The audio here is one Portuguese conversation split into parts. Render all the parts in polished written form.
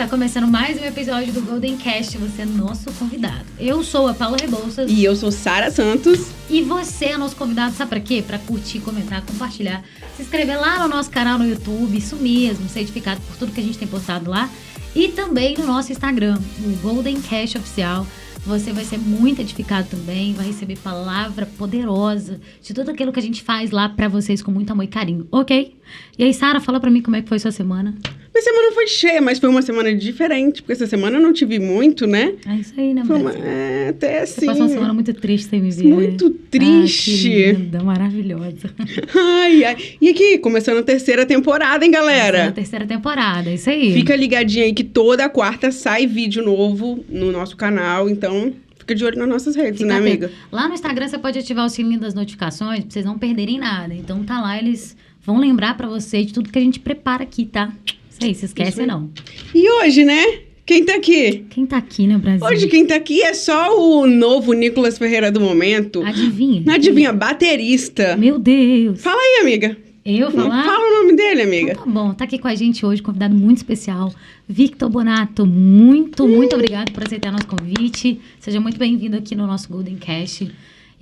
Tá começando mais um episódio do Golden Cast. Você é nosso convidado. Eu sou a Paula Rebouças. E eu sou Sara Santos. E você é nosso convidado, sabe pra quê? Pra curtir, comentar, compartilhar, se inscrever lá no nosso canal no YouTube, isso mesmo, ser edificado por tudo que a gente tem postado lá. E também no nosso Instagram, o Golden Cast Oficial. Você vai ser muito edificado também, vai receber palavra poderosa de tudo aquilo que a gente faz lá pra vocês com muito amor e carinho, ok? E aí, Sara, fala pra mim como é que foi sua semana. Minha semana foi cheia, mas foi uma semana diferente, porque essa semana eu não te vi muito, né? É isso aí, né, Foi Brasil? até assim... Você passou uma semana muito triste sem me ver, muito triste. Ah, que linda, maravilhosa. Ai. E aqui, começando a terceira temporada, hein, galera? Na terceira temporada, isso aí. Fica ligadinha aí que toda quarta sai vídeo novo no nosso canal, então... Fica de olho nas nossas redes, Fica né, atento. amiga? Lá no Instagram você pode ativar o sininho das notificações pra vocês não perderem nada. Então tá lá, eles vão lembrar pra vocês de tudo que a gente prepara aqui, tá? Isso aí, se esquece não. E hoje, né? Quem tá aqui? Quem tá aqui, né, Brasil? Hoje quem tá aqui é só o novo Nicolas Ferreira do momento. Adivinha? Adivinha, baterista. Meu Deus. Fala aí, amiga. Eu falar? Fala o nome dele, amiga. Então tá bom, tá aqui com a gente hoje, convidado muito especial, Victor Bonato. Muito obrigado por aceitar nosso convite. Seja muito bem-vindo aqui no nosso Golden Cast.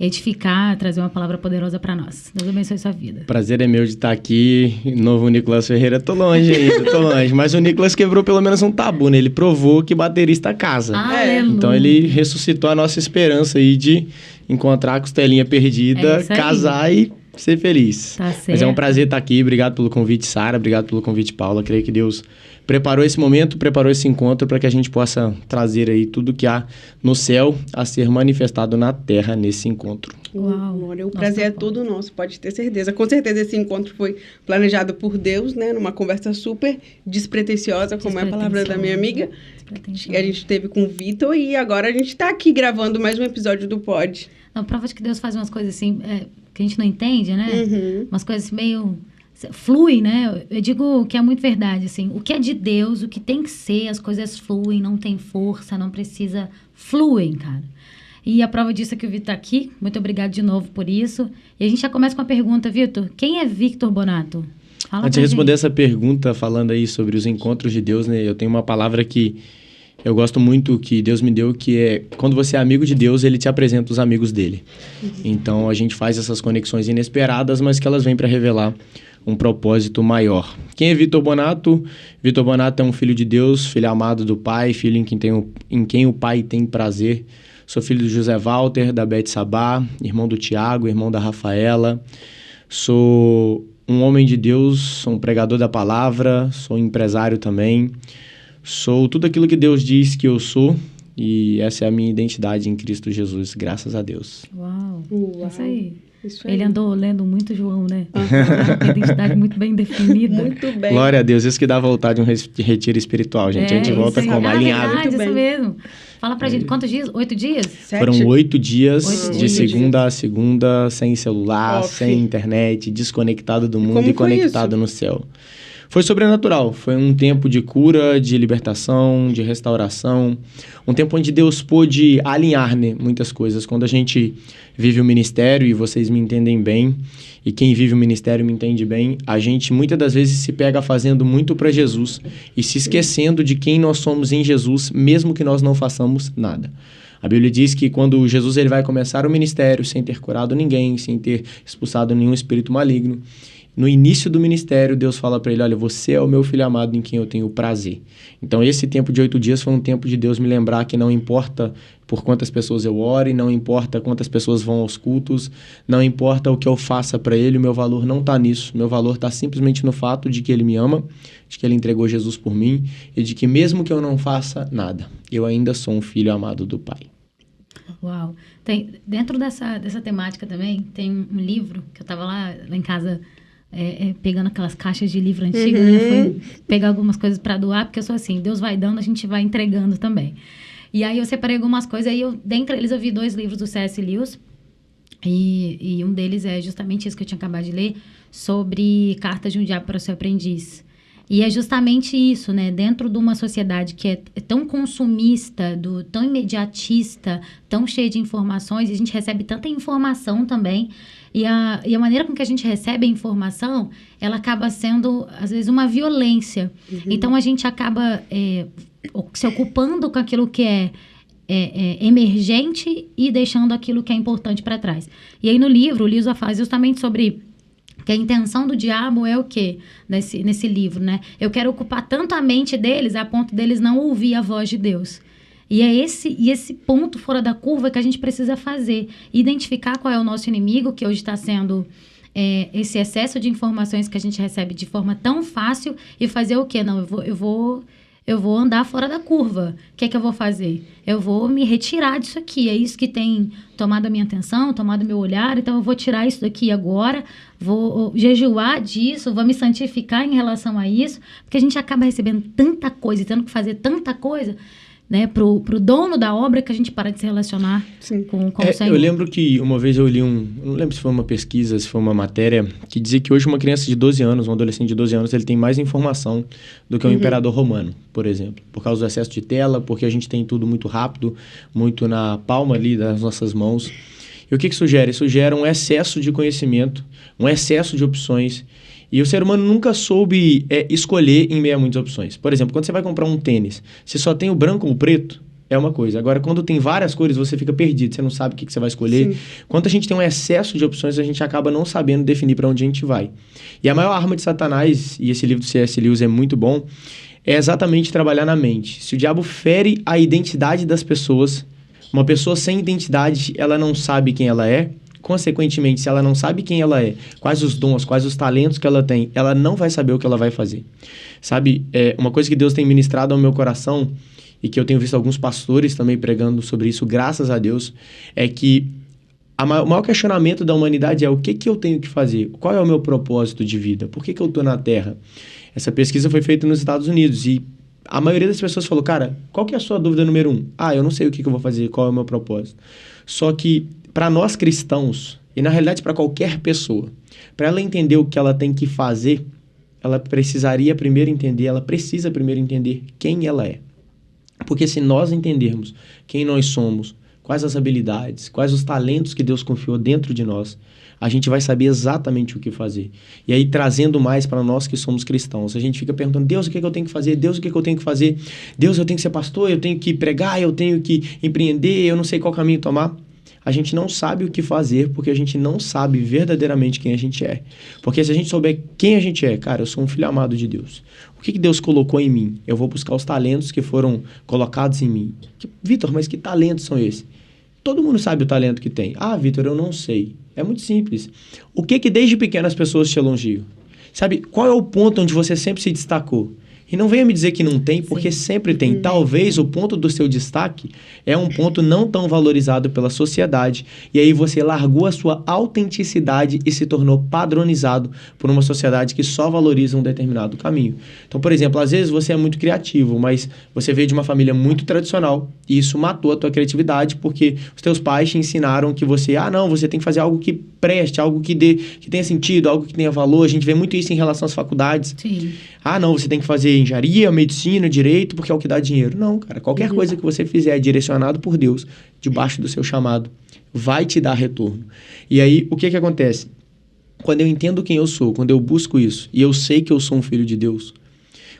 Edificar, trazer uma palavra poderosa pra nós. Deus abençoe sua vida. Prazer é meu de estar aqui. Novo Nicolas Ferreira. Tô longe ainda, tô longe. Mas o Nicolas quebrou pelo menos um tabu, né? Ele provou que baterista casa. Aleluia. Então ele ressuscitou a nossa esperança aí de encontrar a costelinha perdida, casar e ser feliz. Tá certo. Mas é um prazer estar aqui. Obrigado pelo convite, Sara. Obrigado pelo convite, Paula. Creio que Deus preparou esse momento, preparou esse encontro para que a gente possa trazer aí tudo que há no céu a ser manifestado na terra nesse encontro. Uau. O prazer é todo nosso, pode ter certeza. Com certeza esse encontro foi planejado por Deus, né? Numa conversa super despretensiosa, como é a palavra da minha amiga, que a gente teve com o Vitor. E agora a gente tá aqui gravando mais um episódio do Pod. Não, prova de que Deus faz umas coisas assim, que a gente não entende, né? Uhum. Umas coisas meio... flui, né? Eu digo que é muito verdade, assim. O que é de Deus, o que tem que ser, as coisas fluem, não tem força, não precisa... Fluem, cara. E a prova disso é que o Vitor tá aqui. Muito obrigado de novo por isso. E a gente já começa com a pergunta, Vitor. Quem é Victor Bonato? Fala Antes de responder essa pergunta, falando aí sobre os encontros de Deus, né? Eu tenho uma palavra que eu gosto muito, que Deus me deu, que é... Quando você é amigo de Deus, Ele te apresenta os amigos dele. Então, a gente faz essas conexões inesperadas, mas que elas vêm para revelar um propósito maior. Quem é Victor Bonato? Victor Bonato é um filho de Deus, filho amado do Pai, filho em quem o Pai tem prazer. Sou filho do José Walter, da Beth Sabá, irmão do Tiago, irmão da Rafaela. Sou um homem de Deus, sou um pregador da palavra, sou um empresário também. Sou tudo aquilo que Deus diz que eu sou, e essa é a minha identidade em Cristo Jesus, graças a Deus. Uau. Isso aí. Isso aí. Ele andou lendo muito João, né? Uma identidade muito bem definida. Muito bem. Glória a Deus, isso que dá vontade de um retiro espiritual, gente. A gente volta isso aí. como alinhado. Verdade, Muito isso bem. mesmo. Fala pra gente, quantos dias? 8 dias? 7? Foram 8 dias, 8 de dias. segunda a segunda, sem celular, Off. sem internet, desconectado do mundo como e foi conectado isso? no céu. Foi sobrenatural, foi um tempo de cura, de libertação, de restauração, um tempo onde Deus pôde alinhar, né, muitas coisas. Quando a gente vive o ministério, e vocês me entendem bem, e quem vive o ministério me entende bem, a gente muitas das vezes se pega fazendo muito para Jesus e se esquecendo de quem nós somos em Jesus, mesmo que nós não façamos nada. A Bíblia diz que quando Jesus ele vai começar o ministério sem ter curado ninguém, sem ter expulsado nenhum espírito maligno, no início do ministério, Deus fala para ele, olha, você é o meu filho amado em quem eu tenho prazer. Então, esse tempo de 8 dias foi um tempo de Deus me lembrar que não importa por quantas pessoas eu ore, não importa quantas pessoas vão aos cultos, não importa o que eu faça para ele, o meu valor não está nisso. Meu valor está simplesmente no fato de que ele me ama, de que ele entregou Jesus por mim e de que mesmo que eu não faça nada, eu ainda sou um filho amado do Pai. Uau. Dentro dessa temática também, tem um livro que eu estava lá em casa... pegando aquelas caixas de livro antigo, né? Fui pegar algumas coisas para doar, porque eu sou assim, Deus vai dando, a gente vai entregando também. E aí eu separei algumas coisas, aí dentre eles eu vi 2 livros do C.S. Lewis, e um deles é justamente isso que eu tinha acabado de ler, sobre Cartas de um Diabo para o Seu Aprendiz. E é justamente isso, né? Dentro de uma sociedade que é tão consumista, tão imediatista, tão cheia de informações, e a gente recebe tanta informação também, e a maneira com que a gente recebe a informação, ela acaba sendo, às vezes, uma violência. Então, a gente acaba se ocupando com aquilo que é emergente e deixando aquilo que é importante para trás. E aí no livro, o Lisa fala justamente sobre que a intenção do diabo é o quê? Nesse livro, né? Eu quero ocupar tanto a mente deles a ponto deles não ouvir a voz de Deus. E é esse ponto fora da curva que a gente precisa fazer. Identificar qual é o nosso inimigo, que hoje está sendo esse excesso de informações que a gente recebe de forma tão fácil, e fazer o quê? Não, eu vou andar fora da curva. O que é que eu vou fazer? Eu vou me retirar disso aqui. É isso que tem tomado a minha atenção, tomado meu olhar. Então, eu vou tirar isso daqui agora. Vou jejuar disso. Vou me santificar em relação a isso. Porque a gente acaba recebendo tanta coisa e tendo que fazer tanta coisa, né, pro dono da obra, que a gente para de se relacionar com o Senhor. Eu lembro que uma vez eu li não lembro se foi uma pesquisa, se foi uma matéria, que dizia que hoje uma criança de 12 anos, um adolescente de 12 anos, ele tem mais informação do que um imperador romano, por exemplo. Por causa do excesso de tela, porque a gente tem tudo muito rápido, muito na palma ali das nossas mãos. E o que isso gera? Isso gera um excesso de conhecimento, um excesso de opções. E o ser humano nunca soube escolher em meio a muitas opções. Por exemplo, quando você vai comprar um tênis, se só tem o branco ou o preto, é uma coisa. Agora, quando tem várias cores, você fica perdido, você não sabe o que você vai escolher. Sim. Quando a gente tem um excesso de opções, a gente acaba não sabendo definir para onde a gente vai. E a maior arma de Satanás, e esse livro do C.S. Lewis é muito bom, é exatamente trabalhar na mente. Se o diabo fere a identidade das pessoas, uma pessoa sem identidade, ela não sabe quem ela é. Consequentemente, se ela não sabe quem ela é, quais os dons, quais os talentos que ela tem, ela não vai saber o que ela vai fazer. Sabe, uma coisa que Deus tem ministrado ao meu coração, e que eu tenho visto alguns pastores também pregando sobre isso, graças a Deus, é que o maior questionamento da humanidade é o que eu tenho que fazer? Qual é o meu propósito de vida? Por que eu estou na Terra? Essa pesquisa foi feita nos Estados Unidos e a maioria das pessoas falou, cara, qual que é a sua dúvida número 1? Eu não sei o que eu vou fazer, qual é o meu propósito. Só que para nós cristãos, e na realidade para qualquer pessoa, para ela entender o que ela tem que fazer, ela precisa primeiro entender quem ela é. Porque se nós entendermos quem nós somos, quais as habilidades, quais os talentos que Deus confiou dentro de nós, a gente vai saber exatamente o que fazer. E aí, trazendo mais para nós que somos cristãos, a gente fica perguntando, Deus, o que eu tenho que fazer? Deus, o que eu tenho que fazer? Deus, eu tenho que ser pastor, eu tenho que pregar, eu tenho que empreender, eu não sei qual caminho tomar. A gente não sabe o que fazer porque a gente não sabe verdadeiramente quem a gente é. Porque se a gente souber quem a gente é, cara, eu sou um filho amado de Deus. O que Deus colocou em mim? Eu vou buscar os talentos que foram colocados em mim. Vitor, mas que talentos são esses? Todo mundo sabe o talento que tem. Vitor, eu não sei. É muito simples. O que desde pequeno as pessoas te elogiam? Sabe, qual é o ponto onde você sempre se destacou? E não venha me dizer que não tem, porque sempre tem. Talvez o ponto do seu destaque é um ponto não tão valorizado pela sociedade. E aí você largou a sua autenticidade e se tornou padronizado por uma sociedade que só valoriza um determinado caminho. Então, por exemplo, às vezes você é muito criativo, mas você veio de uma família muito tradicional e isso matou a tua criatividade porque os teus pais te ensinaram que você, não, você tem que fazer algo que preste, algo que tenha sentido, algo que tenha valor. A gente vê muito isso em relação às faculdades. Sim. Não, você tem que fazer engenharia, medicina, direito, porque é o que dá dinheiro. Não, cara, qualquer coisa que você fizer direcionado por Deus, debaixo do seu chamado, vai te dar retorno. E aí, o que acontece? Quando eu entendo quem eu sou, quando eu busco isso, e eu sei que eu sou um filho de Deus,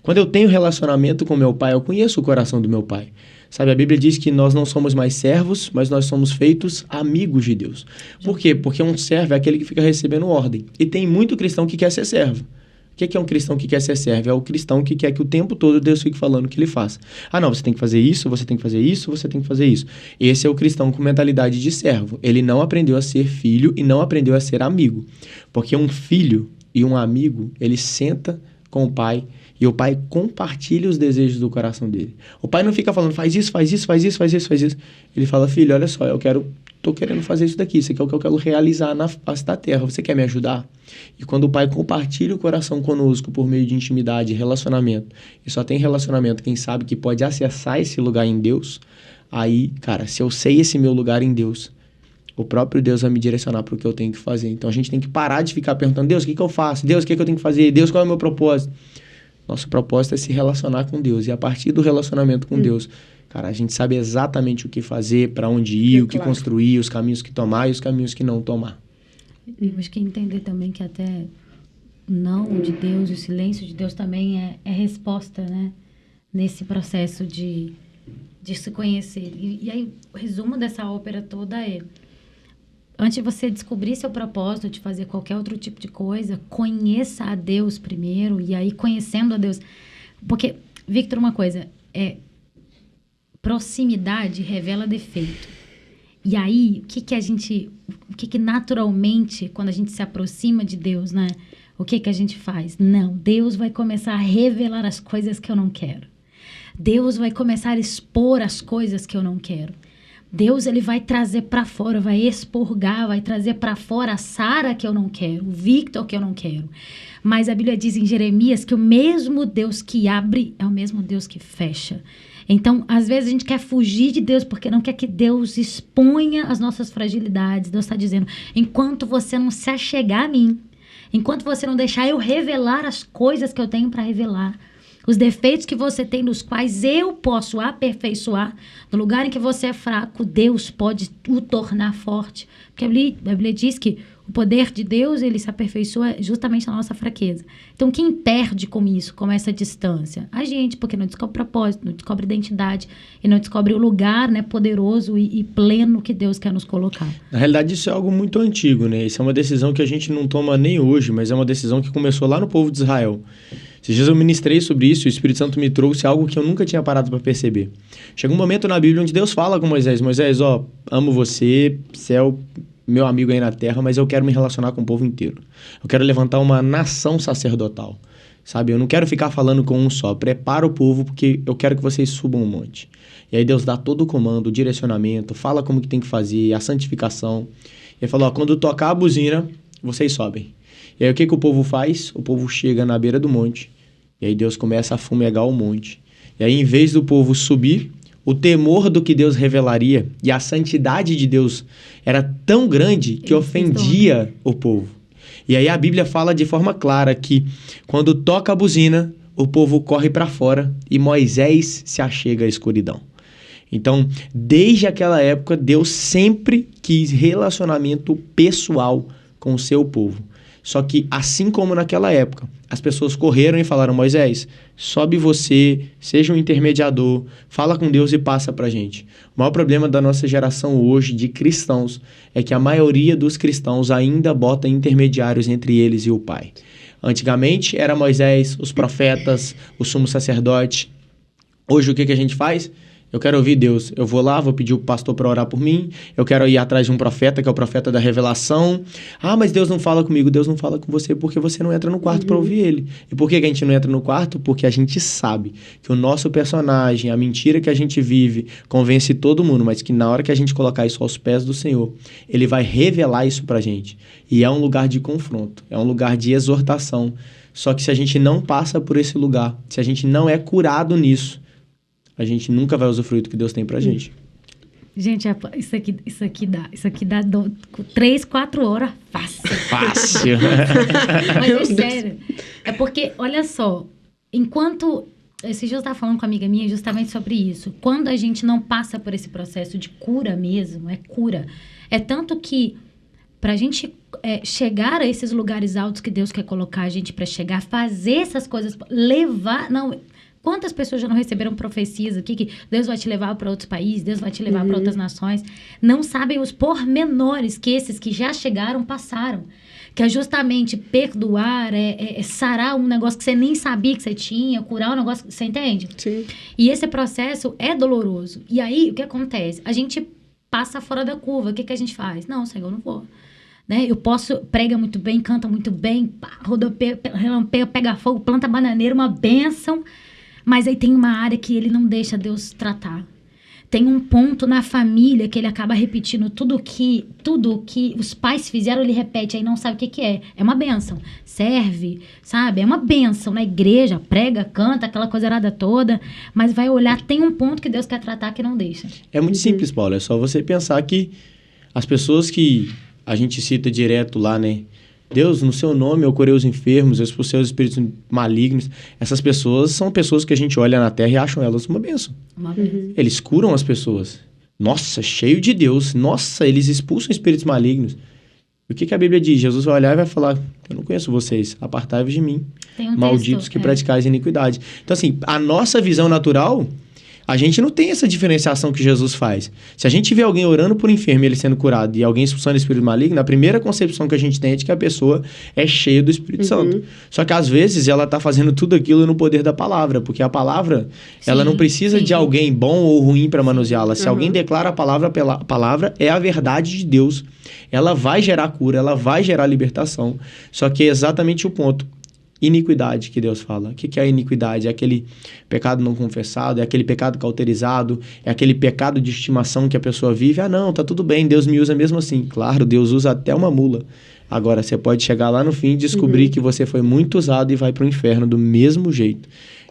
quando eu tenho relacionamento com meu pai, eu conheço o coração do meu pai. Sabe, a Bíblia diz que nós não somos mais servos, mas nós somos feitos amigos de Deus. Por quê? Porque um servo é aquele que fica recebendo ordem. E tem muito cristão que quer ser servo. O que é um cristão que quer ser servo? É o cristão que quer que o tempo todo Deus fique falando o que ele faz. Não, você tem que fazer isso, você tem que fazer isso, você tem que fazer isso. Esse é o cristão com mentalidade de servo. Ele não aprendeu a ser filho e não aprendeu a ser amigo. Porque um filho e um amigo, ele senta com o pai e o pai compartilha os desejos do coração dele. O pai não fica falando, faz isso, faz isso, faz isso, faz isso, faz isso. Ele fala, filho, olha só, tô querendo fazer isso daqui, isso aqui é o que eu quero realizar na face da terra, você quer me ajudar? E quando o pai compartilha o coração conosco por meio de intimidade, relacionamento, e só tem relacionamento quem sabe que pode acessar esse lugar em Deus, aí, cara, se eu sei esse meu lugar em Deus, o próprio Deus vai me direcionar para o que eu tenho que fazer. Então a gente tem que parar de ficar perguntando, Deus, o que eu faço? Deus, o que eu tenho que fazer? Deus, qual é o meu propósito? Nosso propósito é se relacionar com Deus. E a partir do relacionamento com Deus, cara, a gente sabe exatamente o que fazer, para onde ir, o que construir, os caminhos que tomar e os caminhos que não tomar. Eu acho que entender também que até não de Deus, o silêncio de Deus também é resposta, né? nesse processo de se conhecer. E aí, o resumo dessa ópera toda é: antes de você descobrir seu propósito de fazer qualquer outro tipo de coisa, conheça a Deus primeiro, e aí conhecendo a Deus... Porque, Victor, uma coisa, proximidade revela defeito. E aí, o que naturalmente, quando a gente se aproxima de Deus, né? O que a gente faz? Não, Deus vai começar a revelar as coisas que eu não quero. Deus vai começar a expor as coisas que eu não quero. Deus, ele vai trazer para fora, vai expurgar, vai trazer para fora a Sara que eu não quero, o Victor que eu não quero. Mas a Bíblia diz em Jeremias que o mesmo Deus que abre é o mesmo Deus que fecha. Então, às vezes a gente quer fugir de Deus porque não quer que Deus exponha as nossas fragilidades. Deus está dizendo, enquanto você não se achegar a mim, enquanto você não deixar eu revelar as coisas que eu tenho para revelar, os defeitos que você tem, nos quais eu posso aperfeiçoar, no lugar em que você é fraco, Deus pode o tornar forte. Porque a Bíblia diz que o poder de Deus, ele se aperfeiçoa justamente na nossa fraqueza. Então, quem perde com isso, com essa distância? A gente, porque não descobre propósito, não descobre identidade e não descobre o lugar, né, poderoso e pleno que Deus quer nos colocar. Na realidade, isso é algo muito antigo, né? Isso é uma decisão que a gente não toma nem hoje, mas é uma decisão que começou lá no povo de Israel. Esses dias eu ministrei sobre isso e o Espírito Santo me trouxe algo que eu nunca tinha parado para perceber. Chega um momento na Bíblia onde Deus fala com Moisés: Moisés, amo você, céu, meu amigo aí na terra, mas eu quero me relacionar com o povo inteiro. Eu quero levantar uma nação sacerdotal, sabe? Eu não quero ficar falando com um só. Prepara o povo porque eu quero que vocês subam um monte. E aí Deus dá todo o comando, o direcionamento, fala como que tem que fazer, a santificação. E ele falou, quando tocar a buzina, vocês sobem. E aí o que o povo faz? O povo chega na beira do monte. E aí Deus começa a fumegar o monte. E aí, em vez do povo subir, o temor do que Deus revelaria e a santidade de Deus era tão grande que ofendia o povo. E aí a Bíblia fala de forma clara que quando toca a buzina, o povo corre para fora e Moisés se achega à escuridão. Então, desde aquela época, Deus sempre quis relacionamento pessoal com o seu povo. Só que, assim como naquela época, as pessoas correram e falaram, Moisés, sobe você, seja um intermediador, fala com Deus e passa pra gente. O maior problema da nossa geração hoje, de cristãos, é que a maioria dos cristãos ainda bota intermediários entre eles e o Pai. Antigamente, era Moisés, os profetas, o sumo sacerdote. Hoje, o que a gente faz? Eu quero ouvir Deus. Eu vou lá, vou pedir o pastor para orar por mim. Eu quero ir atrás de um profeta, que é o profeta da revelação. Ah, mas Deus não fala comigo. Deus não fala com você porque você não entra no quarto para ouvir ele. E por que a gente não entra no quarto? Porque a gente sabe que o nosso personagem, a mentira que a gente vive, convence todo mundo, mas que na hora que a gente colocar isso aos pés do Senhor, ele vai revelar isso pra gente. E é um lugar de confronto, é um lugar de exortação. Só que se a gente não passa por esse lugar, se a gente não é curado nisso, a gente nunca vai usufruir do que Deus tem pra gente. Gente, isso aqui dá 3, 4 horas fácil. Fácil. Mas é sério. É porque, olha só, enquanto... Esse dia eu estava falando com uma amiga minha justamente sobre isso. Quando a gente não passa por esse processo de cura mesmo, é cura. É tanto que, pra gente chegar a esses lugares altos que Deus quer colocar a gente pra chegar, fazer essas coisas, levar... Não, quantas pessoas já não receberam profecias aqui que Deus vai te levar para outros países, Deus vai te levar para outras nações, não sabem os pormenores que esses que já chegaram passaram. Que é justamente perdoar, sarar um negócio que você nem sabia que você tinha, curar um negócio, você entende? Sim. E esse processo é doloroso. E aí, o que acontece? A gente passa fora da curva. O que a gente faz? Não, Senhor, eu não vou. Né? Eu posso, prega muito bem, canta muito bem, rodopeia, relampeia, pega fogo, planta bananeira, uma bênção. Mas aí tem uma área que ele não deixa Deus tratar. Tem um ponto na família que ele acaba repetindo tudo que os pais fizeram, ele repete, aí não sabe o que é. É uma bênção. Serve, sabe? É uma bênção na igreja, prega, canta, aquela coisa errada toda, mas vai olhar, tem um ponto que Deus quer tratar que não deixa. É muito simples, Paulo. É só você pensar que as pessoas que a gente cita direto lá, né? Deus, no seu nome eu curei os enfermos, eu expulsei os espíritos malignos. Essas pessoas são pessoas que a gente olha na terra e acham elas uma bênção. Eles curam as pessoas. Nossa, cheio de Deus. Nossa, eles expulsam espíritos malignos. O que a Bíblia diz? Jesus vai olhar e vai falar, eu não conheço vocês, apartai-vos de mim, malditos que praticais iniquidade. Então, assim, a nossa visão natural, a gente não tem essa diferenciação que Jesus faz. Se a gente vê alguém orando por enfermo e ele sendo curado e alguém expulsando o espírito maligno, a primeira concepção que a gente tem é de que a pessoa é cheia do Espírito Santo. Só que às vezes ela está fazendo tudo aquilo no poder da palavra, porque a palavra, ela não precisa de alguém bom ou ruim para manuseá-la. Se alguém declara a palavra é a verdade de Deus. Ela vai gerar cura, ela vai gerar libertação. Só que é exatamente o ponto. Iniquidade que Deus fala. O que é a iniquidade? É aquele pecado não confessado, é aquele pecado cauterizado, é aquele pecado de estimação que a pessoa vive. Ah, não, tá tudo bem, Deus me usa mesmo assim. Claro, Deus usa até uma mula. Agora, você pode chegar lá no fim e descobrir que você foi muito usado e vai para o inferno do mesmo jeito.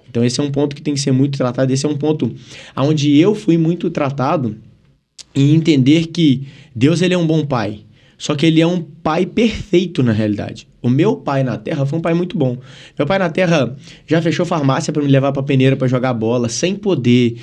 Então, esse é um ponto que tem que ser muito tratado. Esse é um ponto onde eu fui muito tratado em entender que Deus, ele é um bom pai. Só que ele é um pai perfeito na realidade. O meu pai na terra foi um pai muito bom. Meu pai na terra já fechou farmácia para me levar para peneira para jogar bola, sem poder.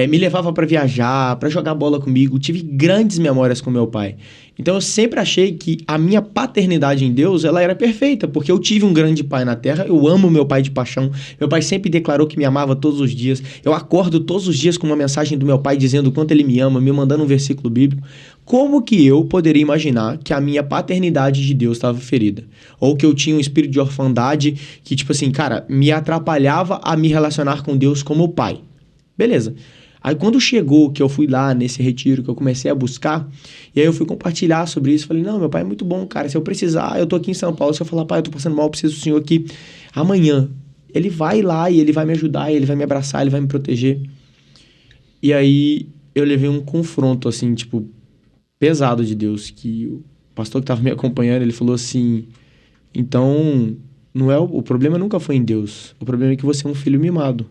Me levava para viajar, para jogar bola comigo. Tive grandes memórias com meu pai. Então eu sempre achei que a minha paternidade em Deus, ela era perfeita, porque eu tive um grande pai na terra. Eu amo meu pai de paixão. Meu pai sempre declarou que me amava todos os dias. Eu acordo todos os dias com uma mensagem do meu pai dizendo o quanto ele me ama, me mandando um versículo bíblico. Como que eu poderia imaginar que a minha paternidade de Deus estava ferida? Ou que eu tinha um espírito de orfandade que, tipo assim, cara, me atrapalhava a me relacionar com Deus como pai. Beleza. Aí quando chegou que eu fui lá nesse retiro, que eu comecei a buscar, e aí eu fui compartilhar sobre isso, falei, não, meu pai é muito bom, cara, se eu precisar, eu tô aqui em São Paulo, se eu falar, pai, eu tô passando mal, eu preciso do senhor aqui amanhã. Ele vai lá e ele vai me ajudar, ele vai me abraçar, ele vai me proteger. E aí eu levei um confronto, assim, tipo, pesado de Deus, que o pastor que estava me acompanhando, ele falou assim, então, não é o problema nunca foi em Deus, o problema é que você é um filho mimado.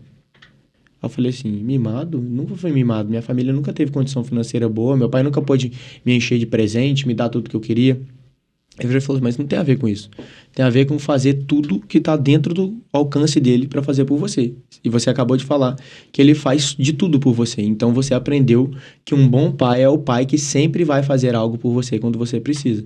Eu falei assim, mimado? Nunca fui mimado, minha família nunca teve condição financeira boa, meu pai nunca pôde me encher de presente, me dar tudo que eu queria. Ele falou, mas não tem a ver com isso, tem a ver com fazer tudo que está dentro do alcance dele para fazer por você. E você acabou de falar que ele faz de tudo por você, então você aprendeu que um bom pai é o pai que sempre vai fazer algo por você quando você precisa.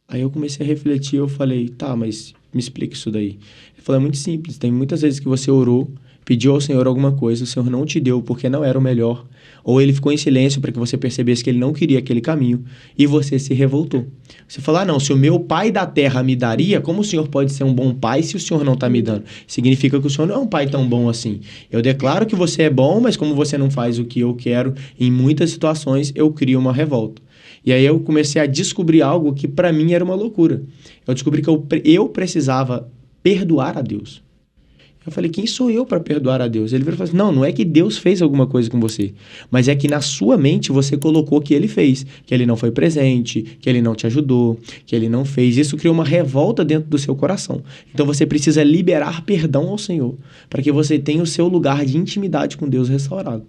Aí eu comecei a refletir, eu falei, tá, mas me explica isso daí. Ele falou, é muito simples, tem muitas vezes que você orou, pediu ao Senhor alguma coisa, o Senhor não te deu porque não era o melhor, ou ele ficou em silêncio para que você percebesse que ele não queria aquele caminho, e você se revoltou. Você falou, não, se o meu pai da terra me daria, como o Senhor pode ser um bom pai se o Senhor não está me dando? Significa que o Senhor não é um pai tão bom assim. Eu declaro que você é bom, mas como você não faz o que eu quero, em muitas situações eu crio uma revolta. E aí eu comecei a descobrir algo que para mim era uma loucura. Eu descobri que eu precisava perdoar a Deus. Eu falei, quem sou eu para perdoar a Deus? Ele falou assim, não é que Deus fez alguma coisa com você, mas é que na sua mente você colocou que ele fez, que ele não foi presente, que ele não te ajudou, que ele não fez. Isso criou uma revolta dentro do seu coração. Então você precisa liberar perdão ao Senhor, para que você tenha o seu lugar de intimidade com Deus restaurado.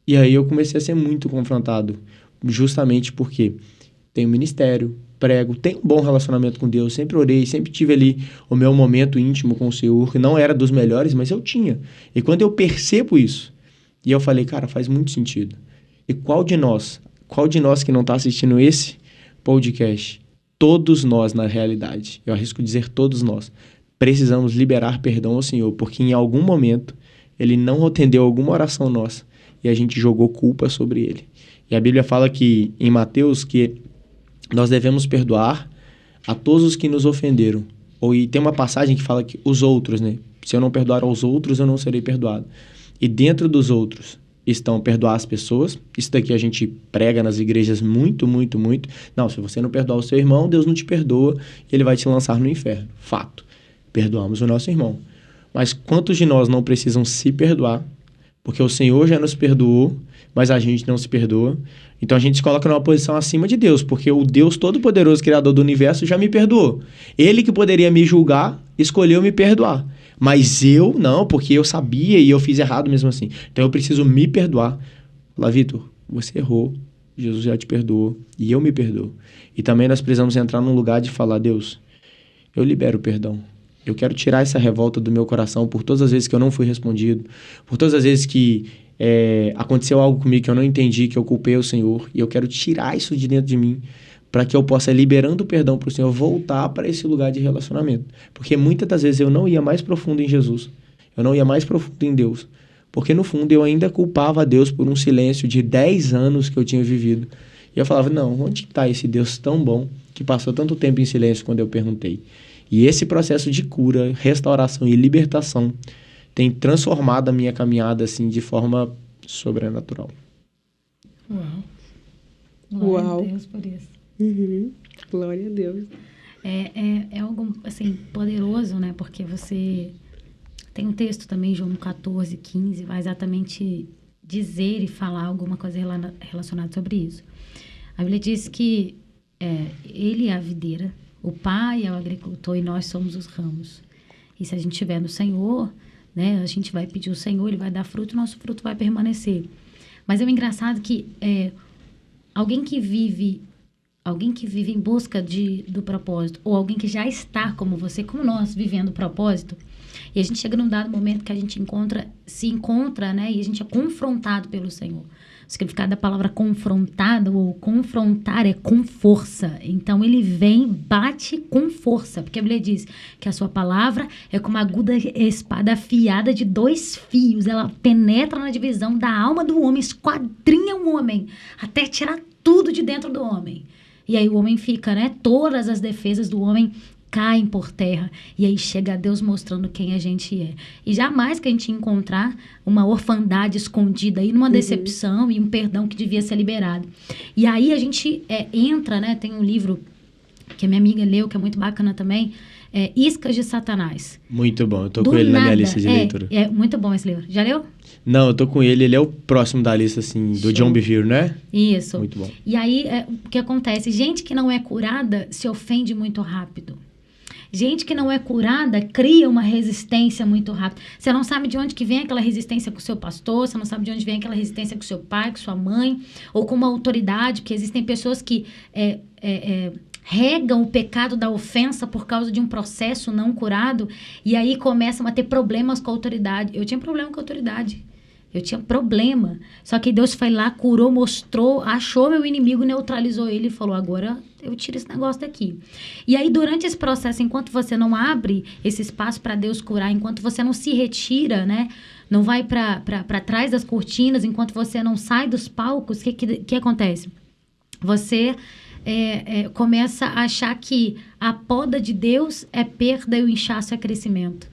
E aí eu comecei a ser muito confrontado, justamente porque tenho ministério, prego, tenho um bom relacionamento com Deus, sempre orei, sempre tive ali o meu momento íntimo com o Senhor, que não era dos melhores, mas eu tinha. E quando eu percebo isso, e eu falei, cara, faz muito sentido. E qual de nós que não está assistindo esse podcast, todos nós na realidade, eu arrisco dizer todos nós, precisamos liberar perdão ao Senhor, porque em algum momento ele não atendeu alguma oração nossa e a gente jogou culpa sobre ele. E a Bíblia fala que, em Mateus, que nós devemos perdoar a todos os que nos ofenderam. E tem uma passagem que fala que os outros, né? Se eu não perdoar aos outros, eu não serei perdoado. E dentro dos outros estão perdoar as pessoas. Isso daqui a gente prega nas igrejas muito, muito, muito. Não, se você não perdoar o seu irmão, Deus não te perdoa e ele vai te lançar no inferno. Fato. Perdoamos o nosso irmão. Mas quantos de nós não precisam se perdoar? Porque o Senhor já nos perdoou, mas a gente não se perdoa. Então a gente se coloca numa posição acima de Deus, porque o Deus Todo-Poderoso, Criador do Universo, já me perdoou. Ele que poderia me julgar, escolheu me perdoar. Mas eu não, porque eu sabia e eu fiz errado mesmo assim. Então eu preciso me perdoar. Fala, Vitor, você errou, Jesus já te perdoou e eu me perdoo. E também nós precisamos entrar num lugar de falar, Deus, eu libero o perdão. Eu quero tirar essa revolta do meu coração por todas as vezes que eu não fui respondido, por todas as vezes que aconteceu algo comigo que eu não entendi, que eu culpei o Senhor, e eu quero tirar isso de dentro de mim para que eu possa, liberando o perdão para o Senhor, voltar para esse lugar de relacionamento. Porque muitas das vezes eu não ia mais profundo em Jesus, eu não ia mais profundo em Deus, porque no fundo eu ainda culpava a Deus por um silêncio de 10 anos que eu tinha vivido. E eu falava, não, onde está esse Deus tão bom que passou tanto tempo em silêncio quando eu perguntei? E esse processo de cura, restauração e libertação tem transformado a minha caminhada assim de forma sobrenatural. Uau. Glória a Deus por isso. Glória a Deus. É algo assim poderoso, né? Porque você tem um texto também, João 14:15, vai exatamente dizer e falar alguma coisa relacionada sobre isso. A Bíblia diz que ele é a videira, o Pai é o agricultor e nós somos os ramos. E se a gente estiver no Senhor, né, a gente vai pedir o Senhor, Ele vai dar fruto e nosso fruto vai permanecer. Mas é engraçado que alguém que vive em busca do propósito, ou alguém que já está como você, como nós, vivendo o propósito, e a gente chega num dado momento que a gente se encontra, né, e a gente é confrontado pelo Senhor. O significado da palavra confrontado ou confrontar é com força. Então, ele vem, bate com força. Porque a Bíblia diz que a sua palavra é como uma aguda espada afiada de 2 fios. Ela penetra na divisão da alma do homem, esquadrinha o homem, até tirar tudo de dentro do homem. E aí o homem fica, né? Todas as defesas do homem caem por terra. E aí chega a Deus mostrando quem a gente é. E jamais que a gente encontrar uma orfandade escondida aí numa decepção e um perdão que devia ser liberado. E aí a gente entra, né? Tem um livro que a minha amiga leu, que é muito bacana também, Iscas de Satanás. Muito bom, eu tô com ele na minha lista de leitura. É muito bom esse livro. Já leu? Não, eu tô com ele é o próximo da lista, assim, do John Bevere, né? Isso. Muito bom. E aí, o que acontece? Gente que não é curada se ofende muito rápido. Gente que não é curada cria uma resistência muito rápida. Você não sabe de onde que vem aquela resistência com o seu pastor, você não sabe de onde vem aquela resistência com o seu pai, com sua mãe, ou com uma autoridade, porque existem pessoas que regam o pecado da ofensa por causa de um processo não curado, e aí começam a ter problemas com a autoridade. Eu tinha problema com a autoridade. Eu tinha problema. Só que Deus foi lá, curou, mostrou, achou meu inimigo, neutralizou ele e falou, agora eu tiro esse negócio daqui. E aí, durante esse processo, enquanto você não abre esse espaço para Deus curar, enquanto você não se retira, né? Não vai para trás das cortinas, enquanto você não sai dos palcos, o que acontece? Você começa a achar que a poda de Deus é perda e o inchaço é crescimento.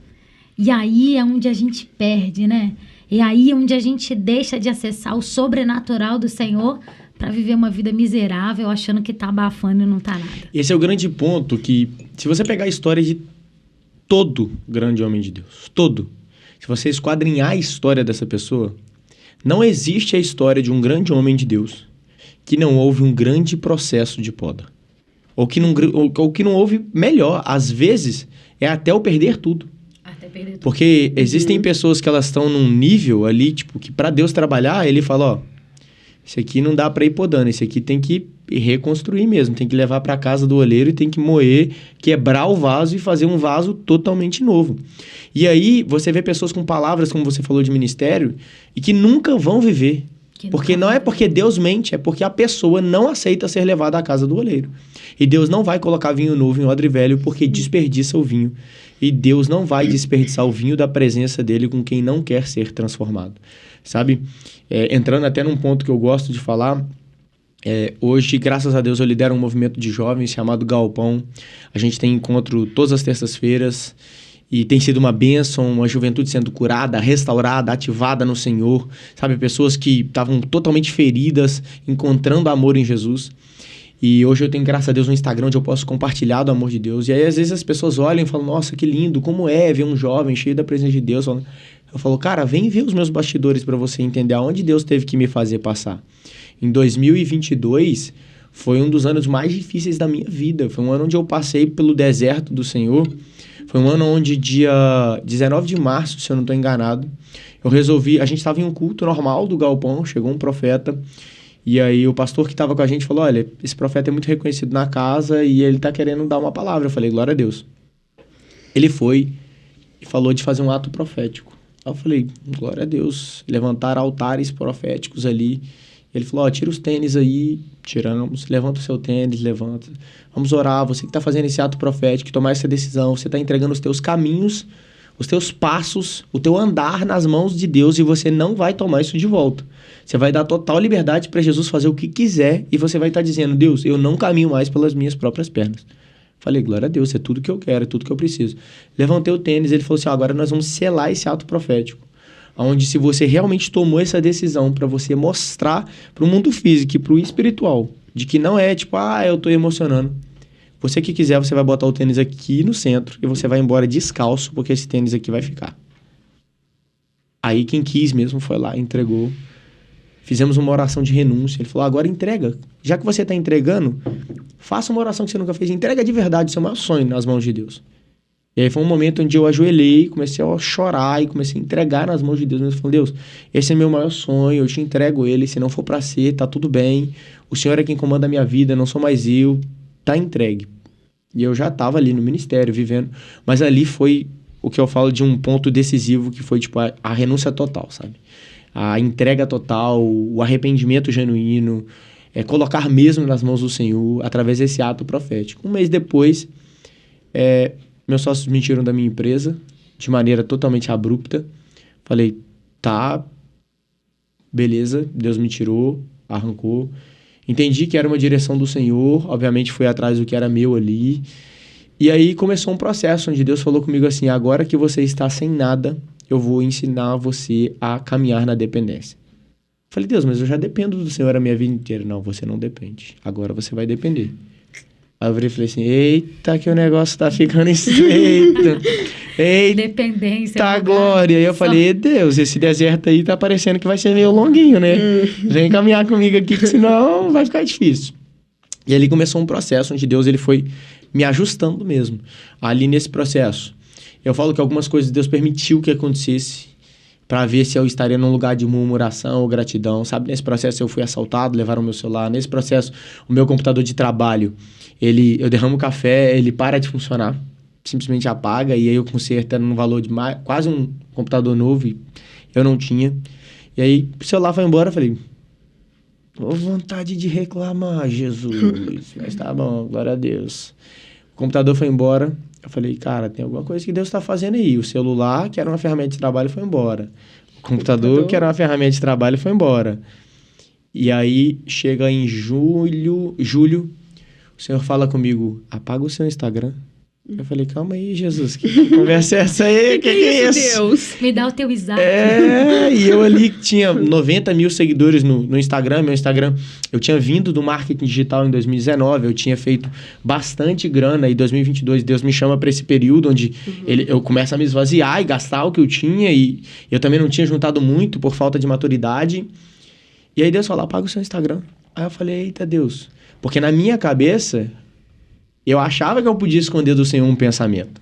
E aí é onde a gente perde, né? E aí é onde a gente deixa de acessar o sobrenatural do Senhor para viver uma vida miserável, achando que tá abafando e não tá nada. Esse é o grande ponto que, se você pegar a história de todo grande homem de Deus, se você esquadrinhar a história dessa pessoa, não existe a história de um grande homem de Deus que não houve um grande processo de poda. Ou que não houve, melhor, às vezes, é até o perder tudo. Porque existem pessoas que elas estão num nível ali, tipo, que para Deus trabalhar, ele fala, ó, esse aqui não dá para ir podando, esse aqui tem que reconstruir mesmo, tem que levar para casa do oleiro e tem que moer, quebrar o vaso e fazer um vaso totalmente novo. E aí você vê pessoas com palavras, como você falou, de ministério, e que nunca vão viver. Porque não é porque Deus mente, é porque a pessoa não aceita ser levada à casa do oleiro. E Deus não vai colocar vinho novo em odre velho porque desperdiça o vinho. E Deus não vai desperdiçar o vinho da presença dele com quem não quer ser transformado. Sabe? Entrando até num ponto que eu gosto de falar, hoje, graças a Deus, eu lidero um movimento de jovens chamado Galpão. A gente tem encontro todas as terças-feiras. E tem sido uma bênção, uma juventude sendo curada, restaurada, ativada no Senhor. Sabe, pessoas que estavam totalmente feridas, encontrando amor em Jesus. E hoje eu tenho, graças a Deus, um Instagram onde eu posso compartilhar do amor de Deus. E aí, às vezes, as pessoas olham e falam, nossa, que lindo, como é ver um jovem cheio da presença de Deus. Eu falo, cara, vem ver os meus bastidores para você entender aonde Deus teve que me fazer passar. Em 2022, foi um dos anos mais difíceis da minha vida. Foi um ano onde eu passei pelo deserto do Senhor. Foi um ano onde, dia 19 de março, se eu não estou enganado, eu resolvi... A gente estava em um culto normal do Galpão, chegou um profeta, e aí o pastor que estava com a gente falou, olha, esse profeta é muito reconhecido na casa e ele está querendo dar uma palavra. Eu falei, glória a Deus. Ele foi e falou de fazer um ato profético. Aí eu falei, glória a Deus, levantar altares proféticos ali. Ele falou, ó, tira os tênis aí, tiramos, levanta o seu tênis, levanta. Vamos orar, você que está fazendo esse ato profético, tomar essa decisão, você está entregando os teus caminhos, os teus passos, o teu andar nas mãos de Deus e você não vai tomar isso de volta. Você vai dar total liberdade para Jesus fazer o que quiser e você vai estar dizendo, Deus, eu não caminho mais pelas minhas próprias pernas. Falei, glória a Deus, é tudo que eu quero, é tudo que eu preciso. Levantei o tênis, ele falou assim, agora nós vamos selar esse ato profético. Onde se você realmente tomou essa decisão para você mostrar para o mundo físico e para o espiritual, de que não é tipo, eu tô emocionando. Você que quiser, você vai botar o tênis aqui no centro e você vai embora descalço, porque esse tênis aqui vai ficar. Aí quem quis mesmo foi lá, entregou. Fizemos uma oração de renúncia. Ele falou, agora entrega. Já que você está entregando, faça uma oração que você nunca fez. Entrega de verdade o seu maior sonho nas mãos de Deus. E aí foi um momento onde eu ajoelhei, comecei a chorar e comecei a entregar nas mãos de Deus. Eu falei, Deus, esse é meu maior sonho, eu te entrego ele, se não for para ser, tá tudo bem. O Senhor é quem comanda a minha vida, não sou mais eu, tá entregue. E eu já estava ali no ministério, vivendo. Mas ali foi o que eu falo de um ponto decisivo, que foi tipo a renúncia total, sabe? A entrega total, o arrependimento genuíno, colocar mesmo nas mãos do Senhor, através desse ato profético. Um mês depois, meus sócios me tiram da minha empresa de maneira totalmente abrupta. Falei, tá, beleza, Deus me tirou, arrancou. Entendi que era uma direção do Senhor, obviamente fui atrás do que era meu ali. E aí começou um processo onde Deus falou comigo assim, agora que você está sem nada, eu vou ensinar você a caminhar na dependência. Falei, Deus, mas eu já dependo do Senhor a minha vida inteira. Não, você não depende, agora você vai depender. Aí eu falei assim, eita, que o negócio tá ficando estreito. Eita, dependência. glória. E eu falei, Deus, esse deserto aí tá parecendo que vai ser meio longuinho, né? Vem caminhar comigo aqui, que senão vai ficar difícil. E ali começou um processo onde Deus ele foi me ajustando mesmo. Ali nesse processo, eu falo que algumas coisas Deus permitiu que acontecesse para ver se eu estaria num lugar de murmuração ou gratidão, sabe? Nesse processo eu fui assaltado, levaram o meu celular. Nesse processo, o meu computador de trabalho, eu derramo café, ele para de funcionar, simplesmente apaga, e aí eu conserto num valor de quase um computador novo, e eu não tinha. E aí o celular foi embora, eu falei, vontade de reclamar, Jesus, mas tá bom, glória a Deus. O computador foi embora, eu falei, cara, tem alguma coisa que Deus está fazendo aí. O celular, que era uma ferramenta de trabalho, foi embora. O computador, que era uma ferramenta de trabalho, foi embora. E aí, chega em julho, o Senhor fala comigo, apaga o seu Instagram. Eu falei, calma aí, Jesus, que conversa é essa aí? Que é isso? Deus? Me dá o teu exato. E eu ali tinha 90 mil seguidores no Instagram. Meu Instagram, eu tinha vindo do marketing digital em 2019, eu tinha feito bastante grana. Em 2022, Deus me chama para esse período onde eu começo a me esvaziar e gastar o que eu tinha. E eu também não tinha juntado muito por falta de maturidade. E aí Deus falou, apaga o seu Instagram. Aí eu falei, eita Deus. Porque na minha cabeça, eu achava que eu podia esconder do Senhor um pensamento.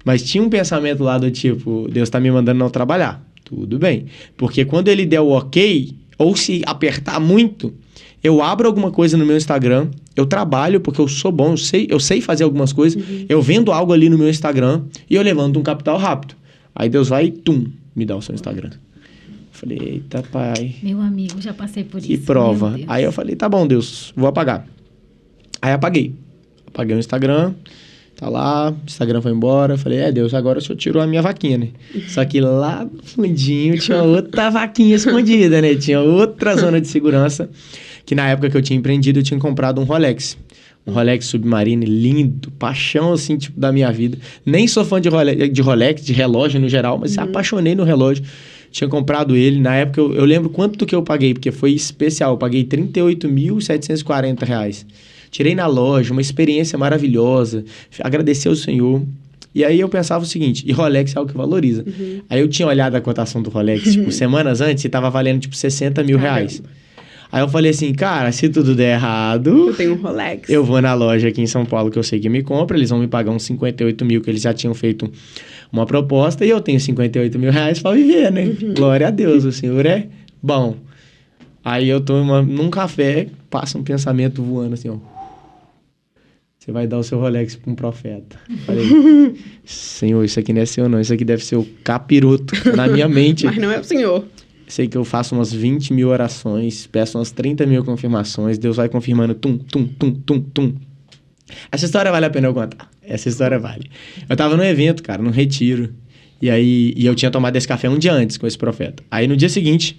Mas tinha um pensamento lá do tipo, Deus está me mandando não trabalhar. Tudo bem. Porque quando ele der o ok, ou se apertar muito, eu abro alguma coisa no meu Instagram, eu trabalho porque eu sou bom, eu sei fazer algumas coisas, eu vendo algo ali no meu Instagram e eu levanto um capital rápido. Aí Deus vai e me dá o seu Instagram. Falei, eita pai. Meu amigo, já passei por isso. Que prova. Aí eu falei, tá bom, Deus, vou apagar. Aí apaguei. Apaguei o Instagram, tá lá, o Instagram foi embora. Falei, Deus, agora o Senhor tirou a minha vaquinha, né? Só que lá no fundinho tinha outra vaquinha escondida, né? Tinha outra zona de segurança, que na época que eu tinha empreendido, eu tinha comprado um Rolex. Um Rolex Submarine lindo, paixão, assim, tipo, da minha vida. Nem sou fã de Rolex, de relógio no geral, mas apaixonei no relógio. Tinha comprado ele, na época eu lembro quanto que eu paguei, porque foi especial, eu paguei R$38.740. Tirei na loja, uma experiência maravilhosa, agradeci ao Senhor. E aí eu pensava o seguinte, e Rolex é algo que valoriza. Aí eu tinha olhado a cotação do Rolex, tipo, semanas antes, e tava valendo, tipo, R$60 mil. Aí eu falei assim, cara, se tudo der errado... Eu tenho um Rolex. Eu vou na loja aqui em São Paulo, que eu sei que me compra, eles vão me pagar uns 58 mil, que eles já tinham feito uma proposta, e eu tenho 58 mil reais pra viver, né? Glória a Deus, o Senhor é bom. Aí eu tô num café, passa um pensamento voando assim, ó. Você vai dar o seu Rolex pra um profeta. Falei, Senhor, isso aqui não é seu não, isso aqui deve ser o capiroto na minha mente. Mas não é o Senhor. Sei que eu faço umas 20 mil orações, peço umas 30 mil confirmações, Deus vai confirmando tum, tum, tum, tum, tum. Essa história vale a pena eu contar. Essa história vale. Eu tava num evento, cara, num retiro. E eu tinha tomado esse café um dia antes com esse profeta. Aí no dia seguinte,